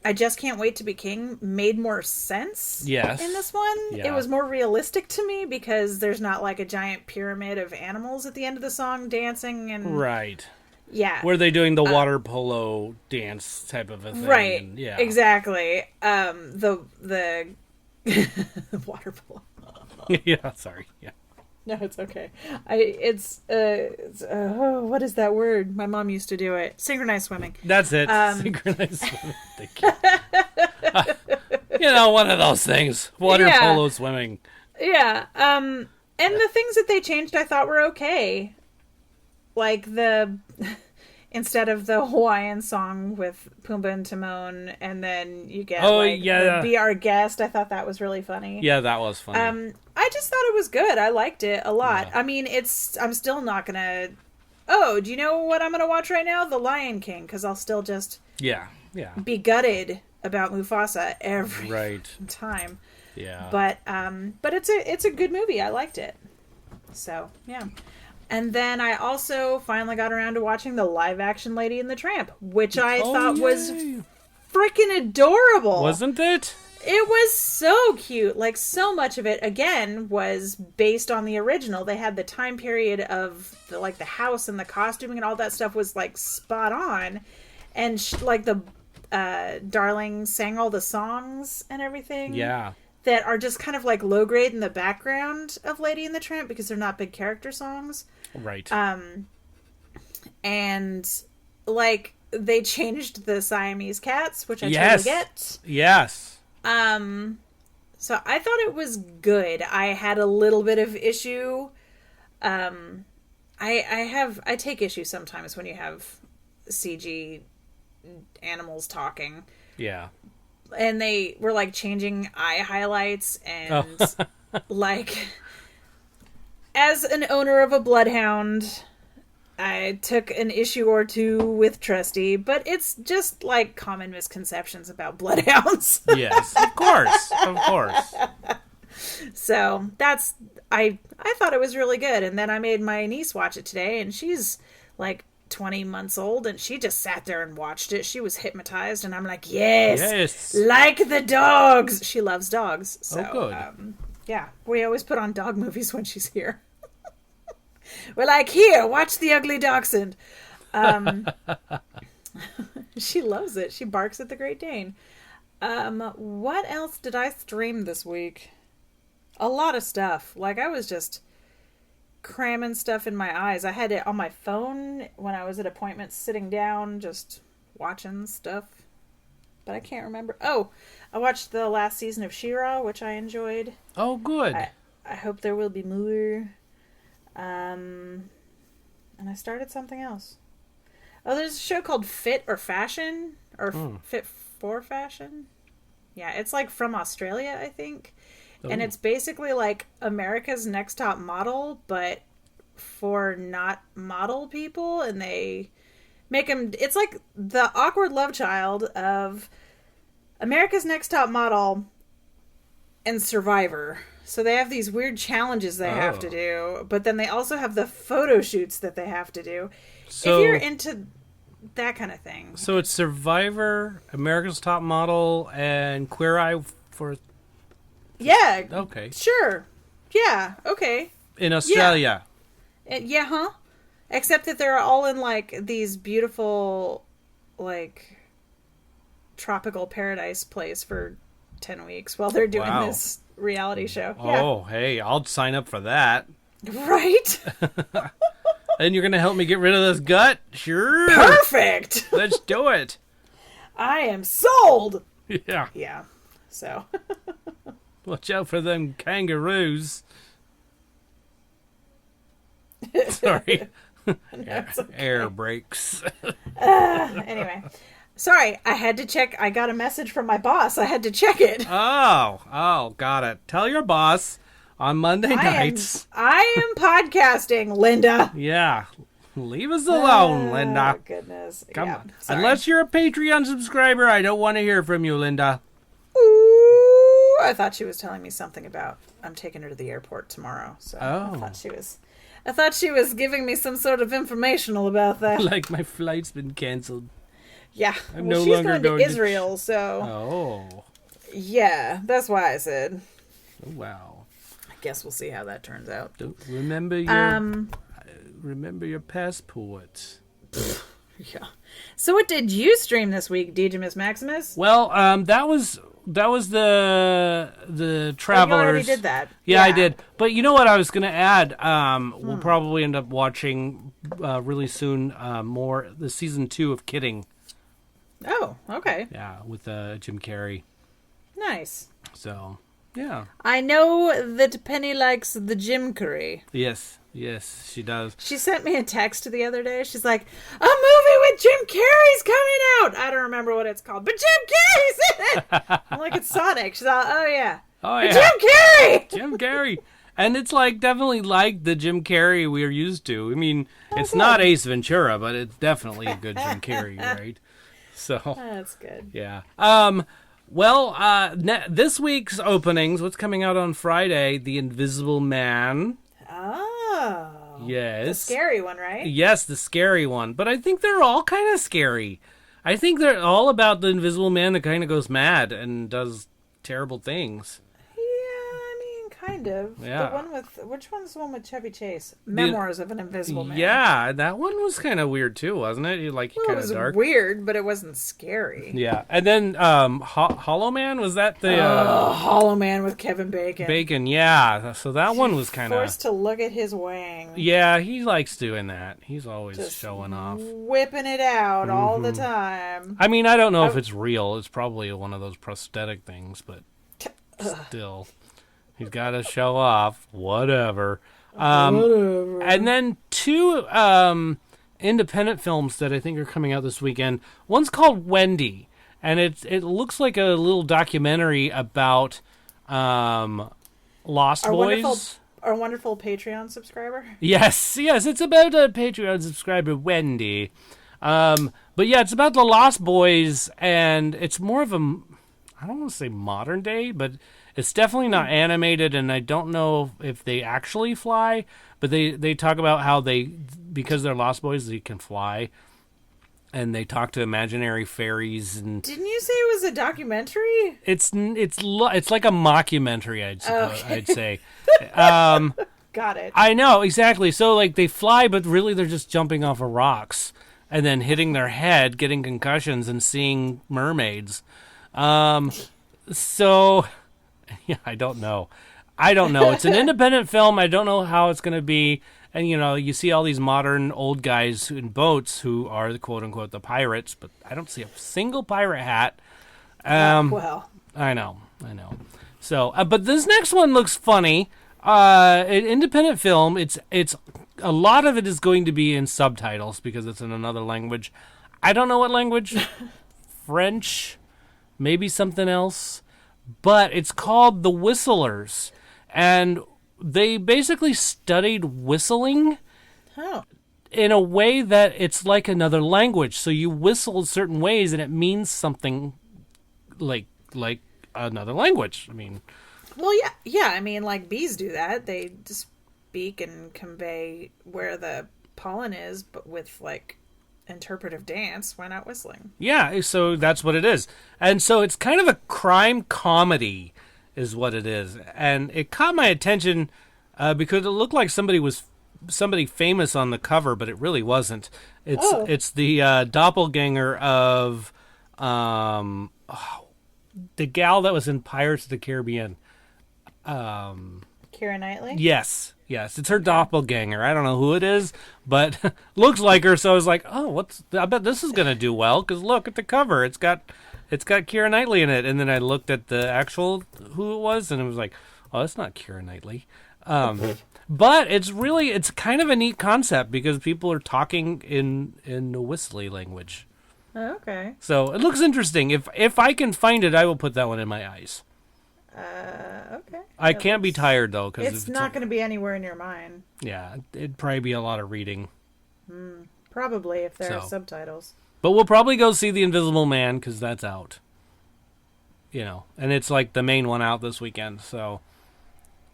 I Just Can't Wait to Be King made more sense Yes. in this one. Yeah. It was more realistic to me because there's not like a giant pyramid of animals at the end of the song dancing and Right. yeah. Were they doing the water polo dance type of a thing? Right. And, yeah. Exactly. The water polo. Yeah, sorry. Yeah. No, it's okay. What is that word? My mom used to do it. Synchronized swimming. That's it. Synchronized swimming. Thank you. One of those things. Water polo swimming. Yeah. And the things that they changed I thought were okay. Like instead of the Hawaiian song with Pumbaa and Timon, and then you get the Be Our Guest. I thought that was really funny. Yeah, that was funny. I just thought it was good. I liked it a lot. Yeah. I mean, I'm still not gonna. Oh, do you know what I'm gonna watch right now? The Lion King, because I'll still just yeah. be gutted about Mufasa every time. Yeah. But it's a good movie. I liked it. So yeah. And then I also finally got around to watching the live action Lady and the Tramp, which I thought was freaking adorable. Wasn't it? It was so cute. Like, so much of it, again, was based on the original. They had the time period of, the house and the costuming and all that stuff was, spot on. And, the Darling sang all the songs and everything. Yeah. That are just kind of, low grade in the background of Lady and the Tramp because they're not big character songs. Right. And, they changed the Siamese cats, which I totally get. Yes. So I thought it was good. I had a little bit of issue. I take issue sometimes when you have CG animals talking. Yeah. And they were changing eye highlights and as an owner of a bloodhound, I took an issue or two with Trusty, but it's just common misconceptions about bloodhounds. Yes, of course. So I thought it was really good. And then I made my niece watch it today, and she's 20 months old, and she just sat there and watched it. She was hypnotized, and I'm like, yes, like the dogs. She loves dogs. So, good. Yeah, we always put on dog movies when she's here. We're here, watch the ugly dachshund. She loves it. She barks at the Great Dane. What else did I stream this week? A lot of stuff. I was just cramming stuff in my eyes. I had it on my phone when I was at appointments, sitting down, just watching stuff. But I can't remember. Oh, I watched the last season of She-Ra, which I enjoyed. Oh, good. I hope there will be more. And I started something else. Oh, there's a show called Fit or Fashion, or Fit for Fashion. Yeah, it's from Australia, I think. Oh. And it's basically America's Next Top Model, but for not model people, and they make them. It's the awkward love child of America's Next Top Model and Survivor. So they have these weird challenges they have to do, but then they also have the photo shoots that they have to do. So, if you're into that kind of thing. So it's Survivor, America's Top Model, and Queer Eye for... Yeah. Okay. Sure. Yeah. Okay. In Australia. Yeah, Except that they're all in these beautiful, tropical paradise place for 10 weeks while they're doing this reality show. Oh, hey, I'll sign up for that. Right? And you're going to help me get rid of this gut? Sure. Perfect. Let's do it. I am sold. Yeah. Yeah. So. Watch out for them kangaroos. Sorry. Air brakes. Anyway. Sorry, I had to check. I got a message from my boss. I had to check it. Oh, got it. Tell your boss on Monday nights. I am podcasting, Linda. Yeah. Leave us alone, Linda. Oh, goodness. Come yeah, on. sorry. Unless you're a Patreon subscriber, I don't want to hear from you, Linda. Ooh, I thought she was telling me something about I'm taking her to the airport tomorrow. So I thought she was giving me some sort of informational about that. Like my flight's been canceled. Yeah. I'm Well, no she's longer going to going to Israel, so Oh. yeah, that's why I said. Oh, wow. I guess we'll see how that turns out. Don't remember your passport. Yeah. So what did you stream this week, Degemus Maximus? Well, that was the Travelers. You already did that. Yeah, I did. But you know what I was going to add? We'll probably end up watching really soon more the season 2 of Kidding. Oh, okay. Yeah, with Jim Carrey. Nice. So, yeah. I know that Penny likes the Jim Curry. Yes, she does. She sent me a text the other day. She's like, a movie with Jim Carrey's coming out. I don't remember what it's called, but Jim Carrey's in it. I'm like, it's Sonic. She's like, oh, yeah. Oh, yeah. Jim Carrey! Jim Carrey. And it's like definitely like the Jim Carrey we're used to. I mean, it's not Ace Ventura, but it's definitely a good Jim Carrey, right? So That's good. yeah. This week's openings, what's coming out on Friday? The Invisible Man. Oh. Yes. The scary one, right? Yes, the scary one. But I think they're all kind of scary. I think they're all about the Invisible Man that kind of goes mad and does terrible things. Yeah, I mean, kind of. Yeah. The one with, which one's the one with Chevy Chase? Memoirs of an Invisible Man. Yeah, that one was kind of weird too, wasn't it? Well, kind it of was dark. weird, but it wasn't scary. Yeah, and then Hollow Man, was that the Hollow Man with Kevin Bacon. Bacon? Yeah, so that one was kind of Forced to look at his wang. Yeah, he likes doing that. He's always Just showing off. Whipping it out all the time. I mean, I don't know if it's real. It's probably one of those prosthetic things, but still, he's got to show off. Whatever. Whatever. And then 2 independent films that I think are coming out this weekend. One's called Wendy, and it looks like a little documentary about Lost Boys. Our wonderful Patreon subscriber. Yes, it's about a Patreon subscriber, Wendy. But yeah, it's about the Lost Boys, and it's more of a, I don't want to say modern day, but it's definitely not animated, and I don't know if they actually fly, but they talk about how because they're Lost Boys, they can fly, and they talk to imaginary fairies. And Didn't you say it was a documentary? it's like a mockumentary, I'd say. Got it. I know, exactly. So, like, they fly, but really they're just jumping off of rocks and then hitting their head, getting concussions, and seeing mermaids. So, yeah, I don't know. It's an independent film. I don't know how it's going to be. And, you see all these modern old guys in boats who are the quote-unquote the pirates, but I don't see a single pirate hat. Well. I know. So, but this next one looks funny. An independent film. It's a lot of it is going to be in subtitles because it's in another language. I don't know what language. French, maybe something else. But it's called The Whistlers, and they basically studied whistling in a way that it's like another language. So you whistle certain ways, and it means something like another language. I mean, Well, yeah. I mean, like bees do that. They speak and convey where the pollen is, but with like interpretive dance. Why not whistling? yeah. So that's what it is, and so it's kind of a crime comedy, is what it is, and it caught my attention because it looked like somebody famous on the cover, but it really wasn't. It's the doppelganger of the gal that was in Pirates of the Caribbean. Keira Knightley? Yes, it's her doppelganger. I don't know who it is, but looks like her. So I was like, oh, I bet this is gonna do well because look at the cover. It's got Keira Knightley in it, and then I looked at the actual who it was, and it was like, oh, it's not Keira Knightley. But it's kind of a neat concept because people are talking in the whistly language. Okay. So it looks interesting. If I can find it, I will put that one in my eyes. Okay. I can't be tired though because It's not going to be anywhere near mine. Yeah, it'd probably be a lot of reading. Probably if there are So. subtitles. But we'll probably go see The Invisible Man because that's out. And it's like the main one out this weekend. So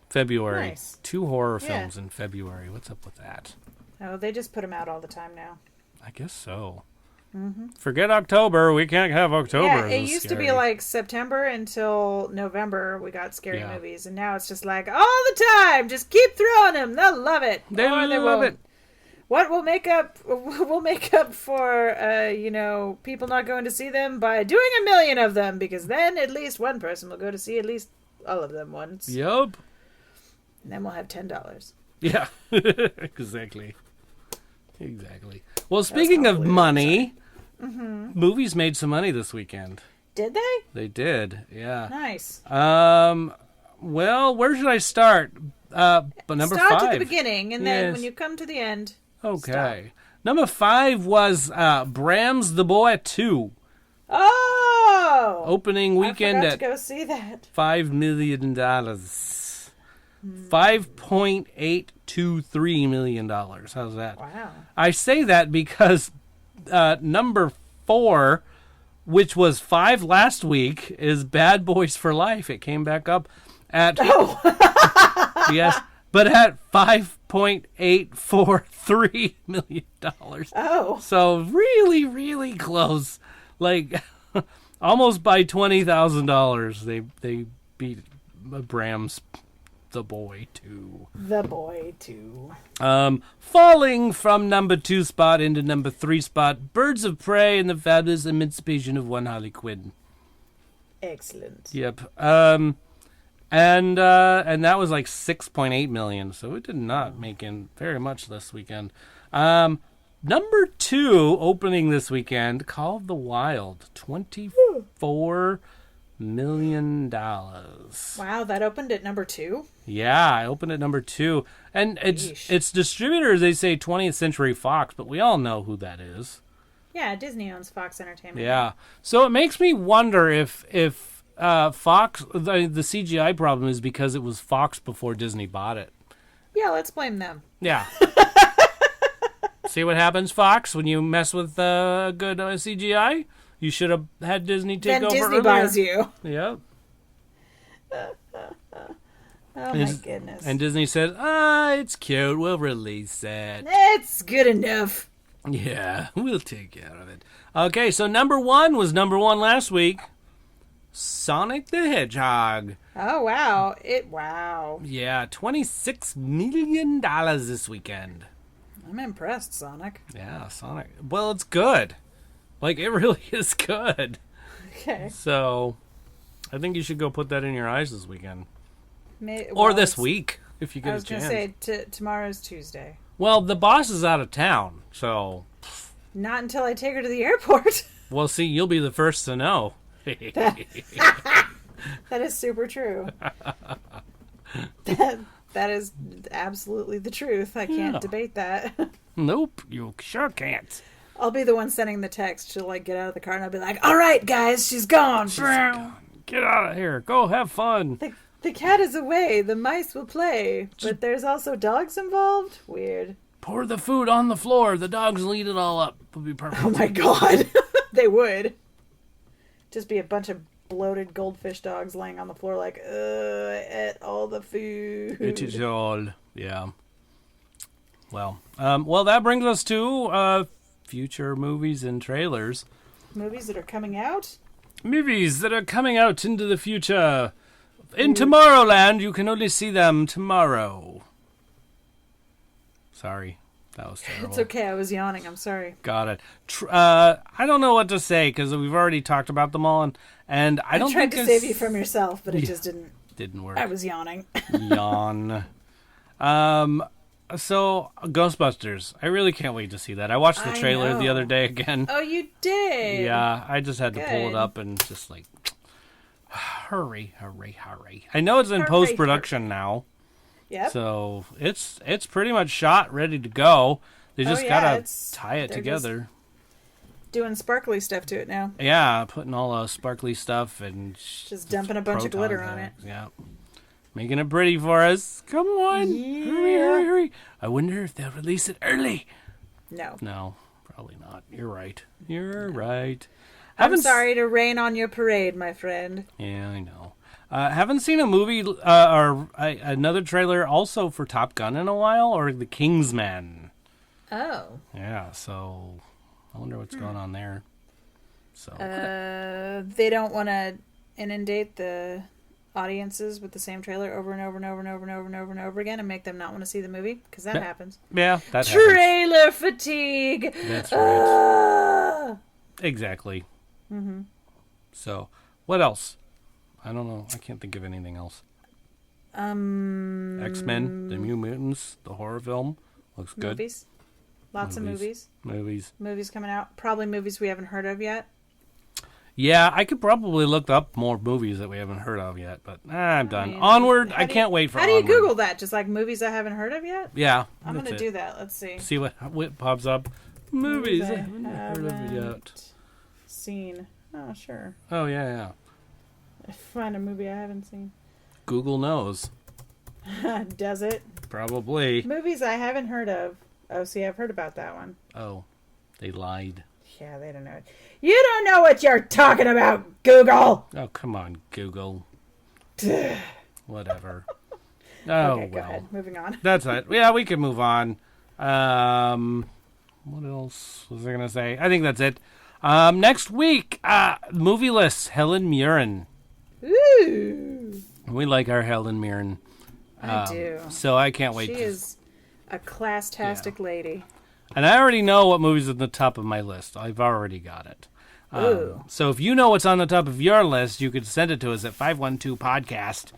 February. Nice. 2 horror Yeah. films in February. What's up with that? Oh, they just put them out all the time now. I guess so. Forget October. We can't have October. Yeah, as it a used to scary. be like September until November we got scary Yeah. movies, and now it's just like all the time. Just keep throwing them. They'll love it. They Or love won't. it. What will make up? We'll make up for people not going to see them by doing 1 million of them, because then at least one person will go to see at least all of them once, Yup. and then we'll have $10. Yeah. Exactly. Well, speaking of money, movies made some money this weekend. Did they? They did. Yeah. Nice. Well, where should I start? But number Start 5. at the beginning, and then Yes. when you come to the end. Okay. Number 5 was Bram's The Boy 2. Oh! Opening weekend I forgot at to go see that. $5 million. $5.823 million. How's that? Wow. I say that because number 4, which was 5 last week, is Bad Boys for Life. It came back up at yes, but at $5.843 million. Oh. So really, really close. Like almost by $20,000. They beat Bram's The Boy 2. The Boy 2. Falling from number 2 spot into number 3 spot, Birds of Prey and the Fabulous Emancipation of One Harley Quinn. Excellent. Yep. And that was like 6.8 million, so it did not make in very much this weekend. Number 2 opening this weekend, Call of the Wild, $24 million. Wow, that opened at number 2? Yeah, I opened at number 2. And Yeesh. its distributors, they say 20th Century Fox, but we all know who that is. Yeah, Disney owns Fox Entertainment. Yeah. So it makes me wonder if Fox, the CGI problem is because it was Fox before Disney bought it. Yeah, let's blame them. Yeah. See what happens, Fox, when you mess with good CGI? You should have had Disney take Then over Disney earlier. buys you. Yep. Oh my goodness. And Disney said, it's cute. We'll release it. It's good enough. Yeah, we'll take care of it. Okay, so number 1 was number 1 last week. Sonic the Hedgehog. Oh wow. Wow. Yeah, $26 million this weekend. I'm impressed, Sonic. Yeah, Sonic. Well, it's good. Like, it really is good. Okay. So, I think you should go put that in your eyes this weekend. Or This week, if you I get a was going chance. to say, tomorrow's Tuesday. Well, the boss is out of town, so... Not until I take her to the airport. Well, see, you'll be the first to know. That is super true. That is absolutely the truth. I can't Yeah. debate that. Nope, you sure can't. I'll be the one sending the text. She'll get out of the car and I'll be like, "All right, guys, she's gone." Get out of here. Go have fun. The cat is away. The mice will play, but there's also dogs involved. Weird. Pour the food on the floor. The dogs will eat it all up. It'll be perfect. Oh my god, they would. Just be a bunch of bloated goldfish dogs laying on the floor like, ate all the food. It is all, yeah. Well, that brings us to future movies and trailers. Movies that are coming out? Movies that are coming out into the future. In Tomorrowland, you can only see them tomorrow. Sorry, that was terrible. It's okay, I was yawning, I'm sorry. Got it. I don't know what to say because we've already talked about them all, and I don't tried think to save you from yourself, but it just didn't work. I was yawning. Yawn. So Ghostbusters, I really can't wait to see that. I watched the I trailer the know. other day again. Oh, you did? Yeah, I just had to pull it Good. up and just like, hurry. I know it's in Hurry, post production now, Yep. so it's pretty much shot, ready to go. They just gotta tie it they're together. doing sparkly stuff to it now. Yeah, putting all the sparkly stuff and Just dumping a bunch of glitter protons on in it. Yeah. Making it pretty for us. Come on. Yeah. Hurry. I wonder if they'll release it early. No. No, probably not. You're right. Right. I'm sorry to rain on your parade, my friend. Yeah, I know. Haven't seen a movie or another trailer also for Top Gun in a while, or The Kingsman. Oh. Yeah, so I wonder what's going on there. So They don't want to inundate the audiences with the same trailer over and over and over and over and over and over and over again and make them not want to see the movie, because that happens. Yeah, that happens. Trailer fatigue. That's right. Exactly. Mm-hmm. So, what else? I don't know. I can't think of anything else. X-Men, The New Mutants, the horror film. Looks good. Movies. Lots of movies. Movies coming out. Probably movies we haven't heard of yet. Yeah, I could probably look up more movies that we haven't heard of yet, but I'm done. Onward, I can't wait for How do Onward. you Google that? Just like movies I haven't heard of yet? Yeah. I'm going to do that. Let's see. See what pops up. Movies I haven't heard of yet. Seen. Oh, sure. Oh, yeah. Find a movie I haven't seen. Google knows. Does it? Probably. Movies I haven't heard of. Oh, see, I've heard about that one. Oh, they lied. Yeah, they don't know it. You don't know what you're talking about, Google! Oh, come on, Google. Whatever. Oh, okay, go well. ahead. Moving on. That's it. Yeah, we can move on. What else was I going to say? I think that's it. Next week, movie list, Helen Mirren. Ooh. We like our Helen Mirren. I do. So I can't wait. She is a class-tastic lady. And I already know what movie's at the top of my list. I've already got it. So if you know what's on the top of your list, you could send it to us at 512podcast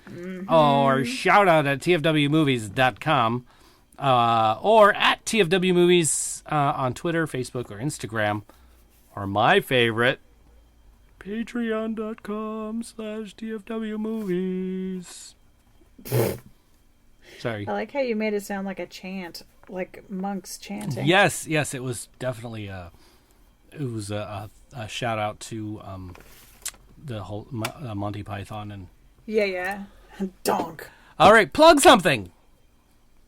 or shout out at tfwmovies.com or at tfwmovies on Twitter, Facebook, or Instagram. Or my favorite, patreon.com/tfwmovies. Sorry. I like how you made it sound like a chant, like monks chanting. Yes, it was definitely a shout out to the whole Monty Python and. Yeah. Donk. All right, plug something.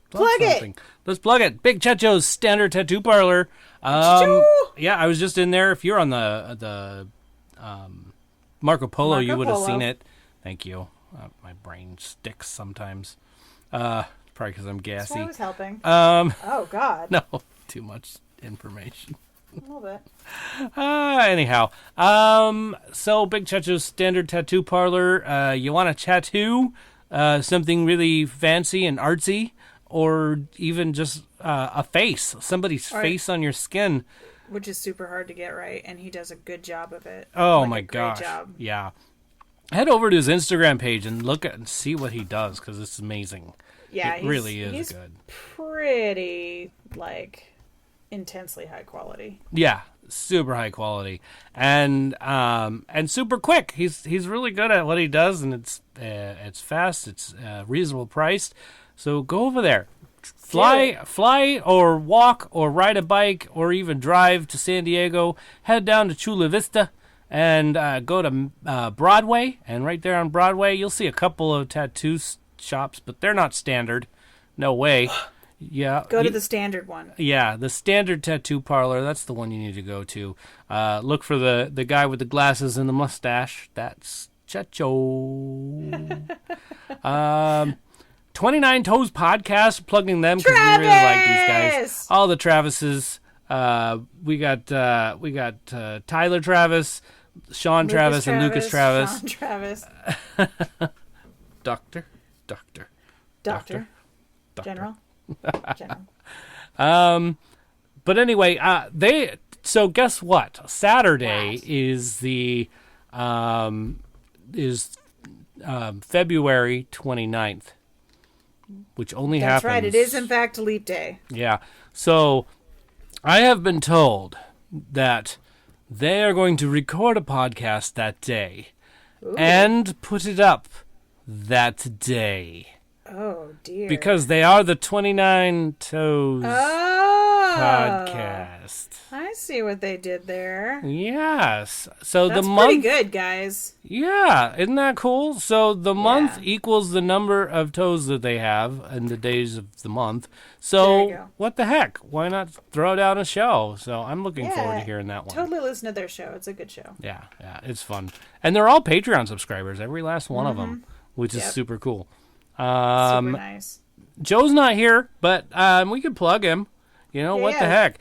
Plug it. Let's plug it. Big Checho's Standard Tattoo Parlor. Yeah, I was just in there. If you're on the Marco Polo, you would have seen it. Thank you. My brain sticks sometimes. Probably because I'm gassy. That's why I was helping. Oh, God. No, too much information. A little bit. Anyhow, so Big Checho's Standard Tattoo Parlor. You want a tattoo? Something really fancy and artsy? Or even just a face, somebody's face on your skin. Which is super hard to get right, and he does a good job of it. Oh, my gosh. Great job. Yeah. Head over to his Instagram page and look at and see what he does, because it's amazing. Yeah, it really is he's good. Pretty, intensely high quality. Yeah, super high quality. And super quick. He's really good at what he does, and it's fast, it's reasonable priced. So go over there. Fly or walk or ride a bike or even drive to San Diego. Head down to Chula Vista and go to Broadway. And right there on Broadway, you'll see a couple of tattoo shops, but they're not standard. No way. Yeah. Go to the standard one. Yeah, the Standard Tattoo Parlor. That's the one you need to go to. Look for the guy with the glasses and the mustache. That's Checho. 29 Toes Podcast, plugging them because we really like these guys. All the Travises. We got Tyler Travis, Sean Travis, and Lucas Travis. Sean Travis. Doctor. General. But anyway, so guess what? Saturday is the February 29th. Which only happens. That's right. It is, in fact, Leap Day. Yeah. So I have been told that they are going to record a podcast that day and put it up that day. Oh, dear. Because they are the 29 Toes podcast. I see what they did there. Yes. So That's the month. pretty good, guys. Yeah, isn't that cool? So the month equals the number of toes that they have and the days of the month. So what the heck? Why not throw down a show? So I'm looking forward to hearing that one. Totally listen to their show. It's a good show. Yeah, it's fun. And they're all Patreon subscribers, every last one of them, which is super cool. Super nice. Joe's not here, but we could plug him. You know, what the heck?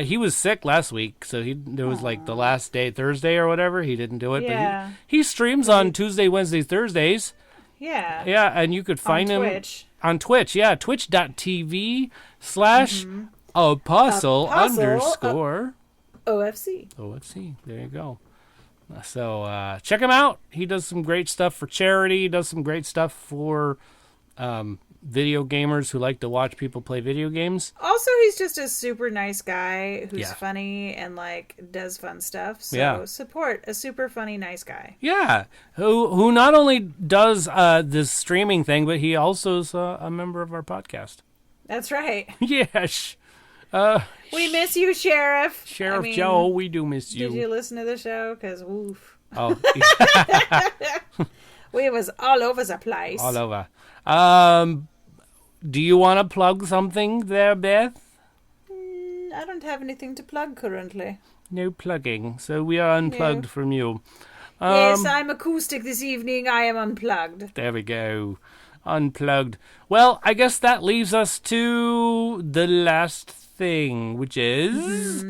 He was sick last week, so there was like the last day, Thursday or whatever. He didn't do it, Yeah. but he streams on Tuesday, Wednesdays, Thursdays. Yeah. Yeah, and you could find him on Twitch. Yeah, twitch.tv/apostle _ OFC. There you go. So check him out. He does some great stuff for charity. He does some great stuff for video gamers who like to watch people play video games. Also, he's just a super nice guy who's funny and like does fun stuff. So support a super funny, nice guy. Yeah, who not only does this streaming thing, but he also is a member of our podcast. That's right. Yes. We miss you, Sheriff. Joe, we do miss you. Did you listen to the show? Because, woof. Oh. We was all over the place. All over. Do you want to plug something there, Beth? I don't have anything to plug currently. No plugging. So we are unplugged from you. Yes, I'm acoustic this evening. I am unplugged. There we go. Unplugged. Well, I guess that leaves us to the last thing, which is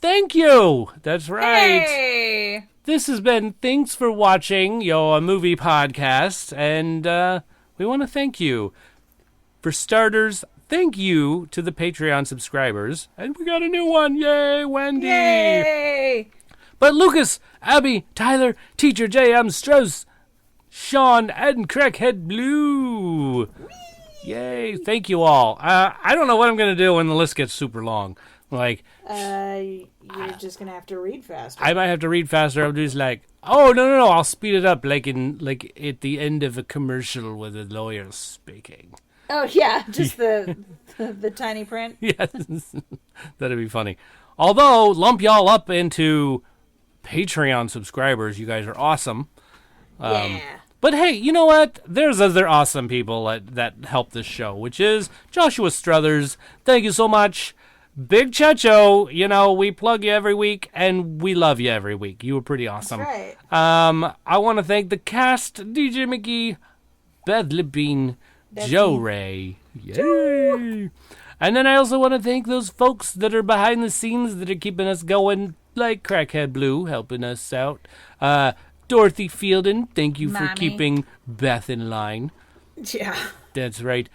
thank you. That's right. Hey! This has been Thanks for Watching, your movie podcast, and we want to thank you. For starters, thank you to the Patreon subscribers, and we got a new one. Yay, Wendy! Yay! But Lucas, Abby, Tyler, Teacher J.M. Strauss, Sean, and Crackhead Blue. Whee! Yay, thank you all. I don't know what I'm going to do when the list gets super long. Like, you're just going to have to read faster. I might have to read faster. I'm just like, oh, no, I'll speed it up like at the end of a commercial with a lawyer speaking. Oh, yeah, just the tiny print. Yes, that'd be funny. Although, lump y'all up into Patreon subscribers. You guys are awesome. Yeah. But hey, you know what? There's other awesome people that help this show, which is Joshua Struthers. Thank you so much. Big Checho, we plug you every week, and we love you every week. You were pretty awesome. That's right. I want to thank the cast, DJ McGee, Beth Lipine, Joe Ray. Yay! And then I also want to thank those folks that are behind the scenes that are keeping us going, like Crackhead Blue, helping us out. Dorothy Fielden, thank you for keeping Beth in line. Yeah. That's right.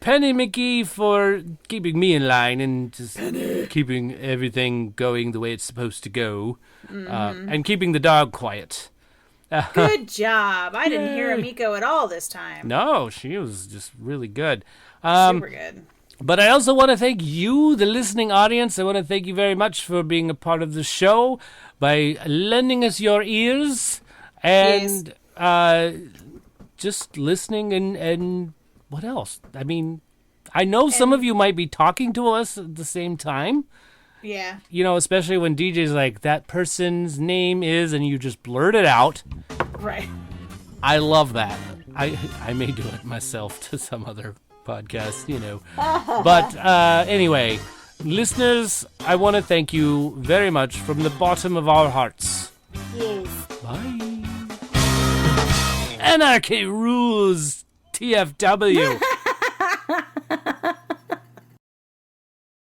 Penny McGee for keeping me in line and just keeping everything going the way it's supposed to go. And keeping the dog quiet. Good job. I didn't hear Amiko at all this time. No, she was just really good. Super good. But I also want to thank you, the listening audience. I want to thank you very much for being a part of the show by lending us your ears and just listening and what else? I mean, I know some of you might be talking to us at the same time. Yeah. Especially when DJ's like, that person's name is, and you just blurt it out. Right. I love that. I may do it myself to some other podcast, But anyway, listeners, I want to thank you very much from the bottom of our hearts. Yes. Bye. Anarchy rules, TFW.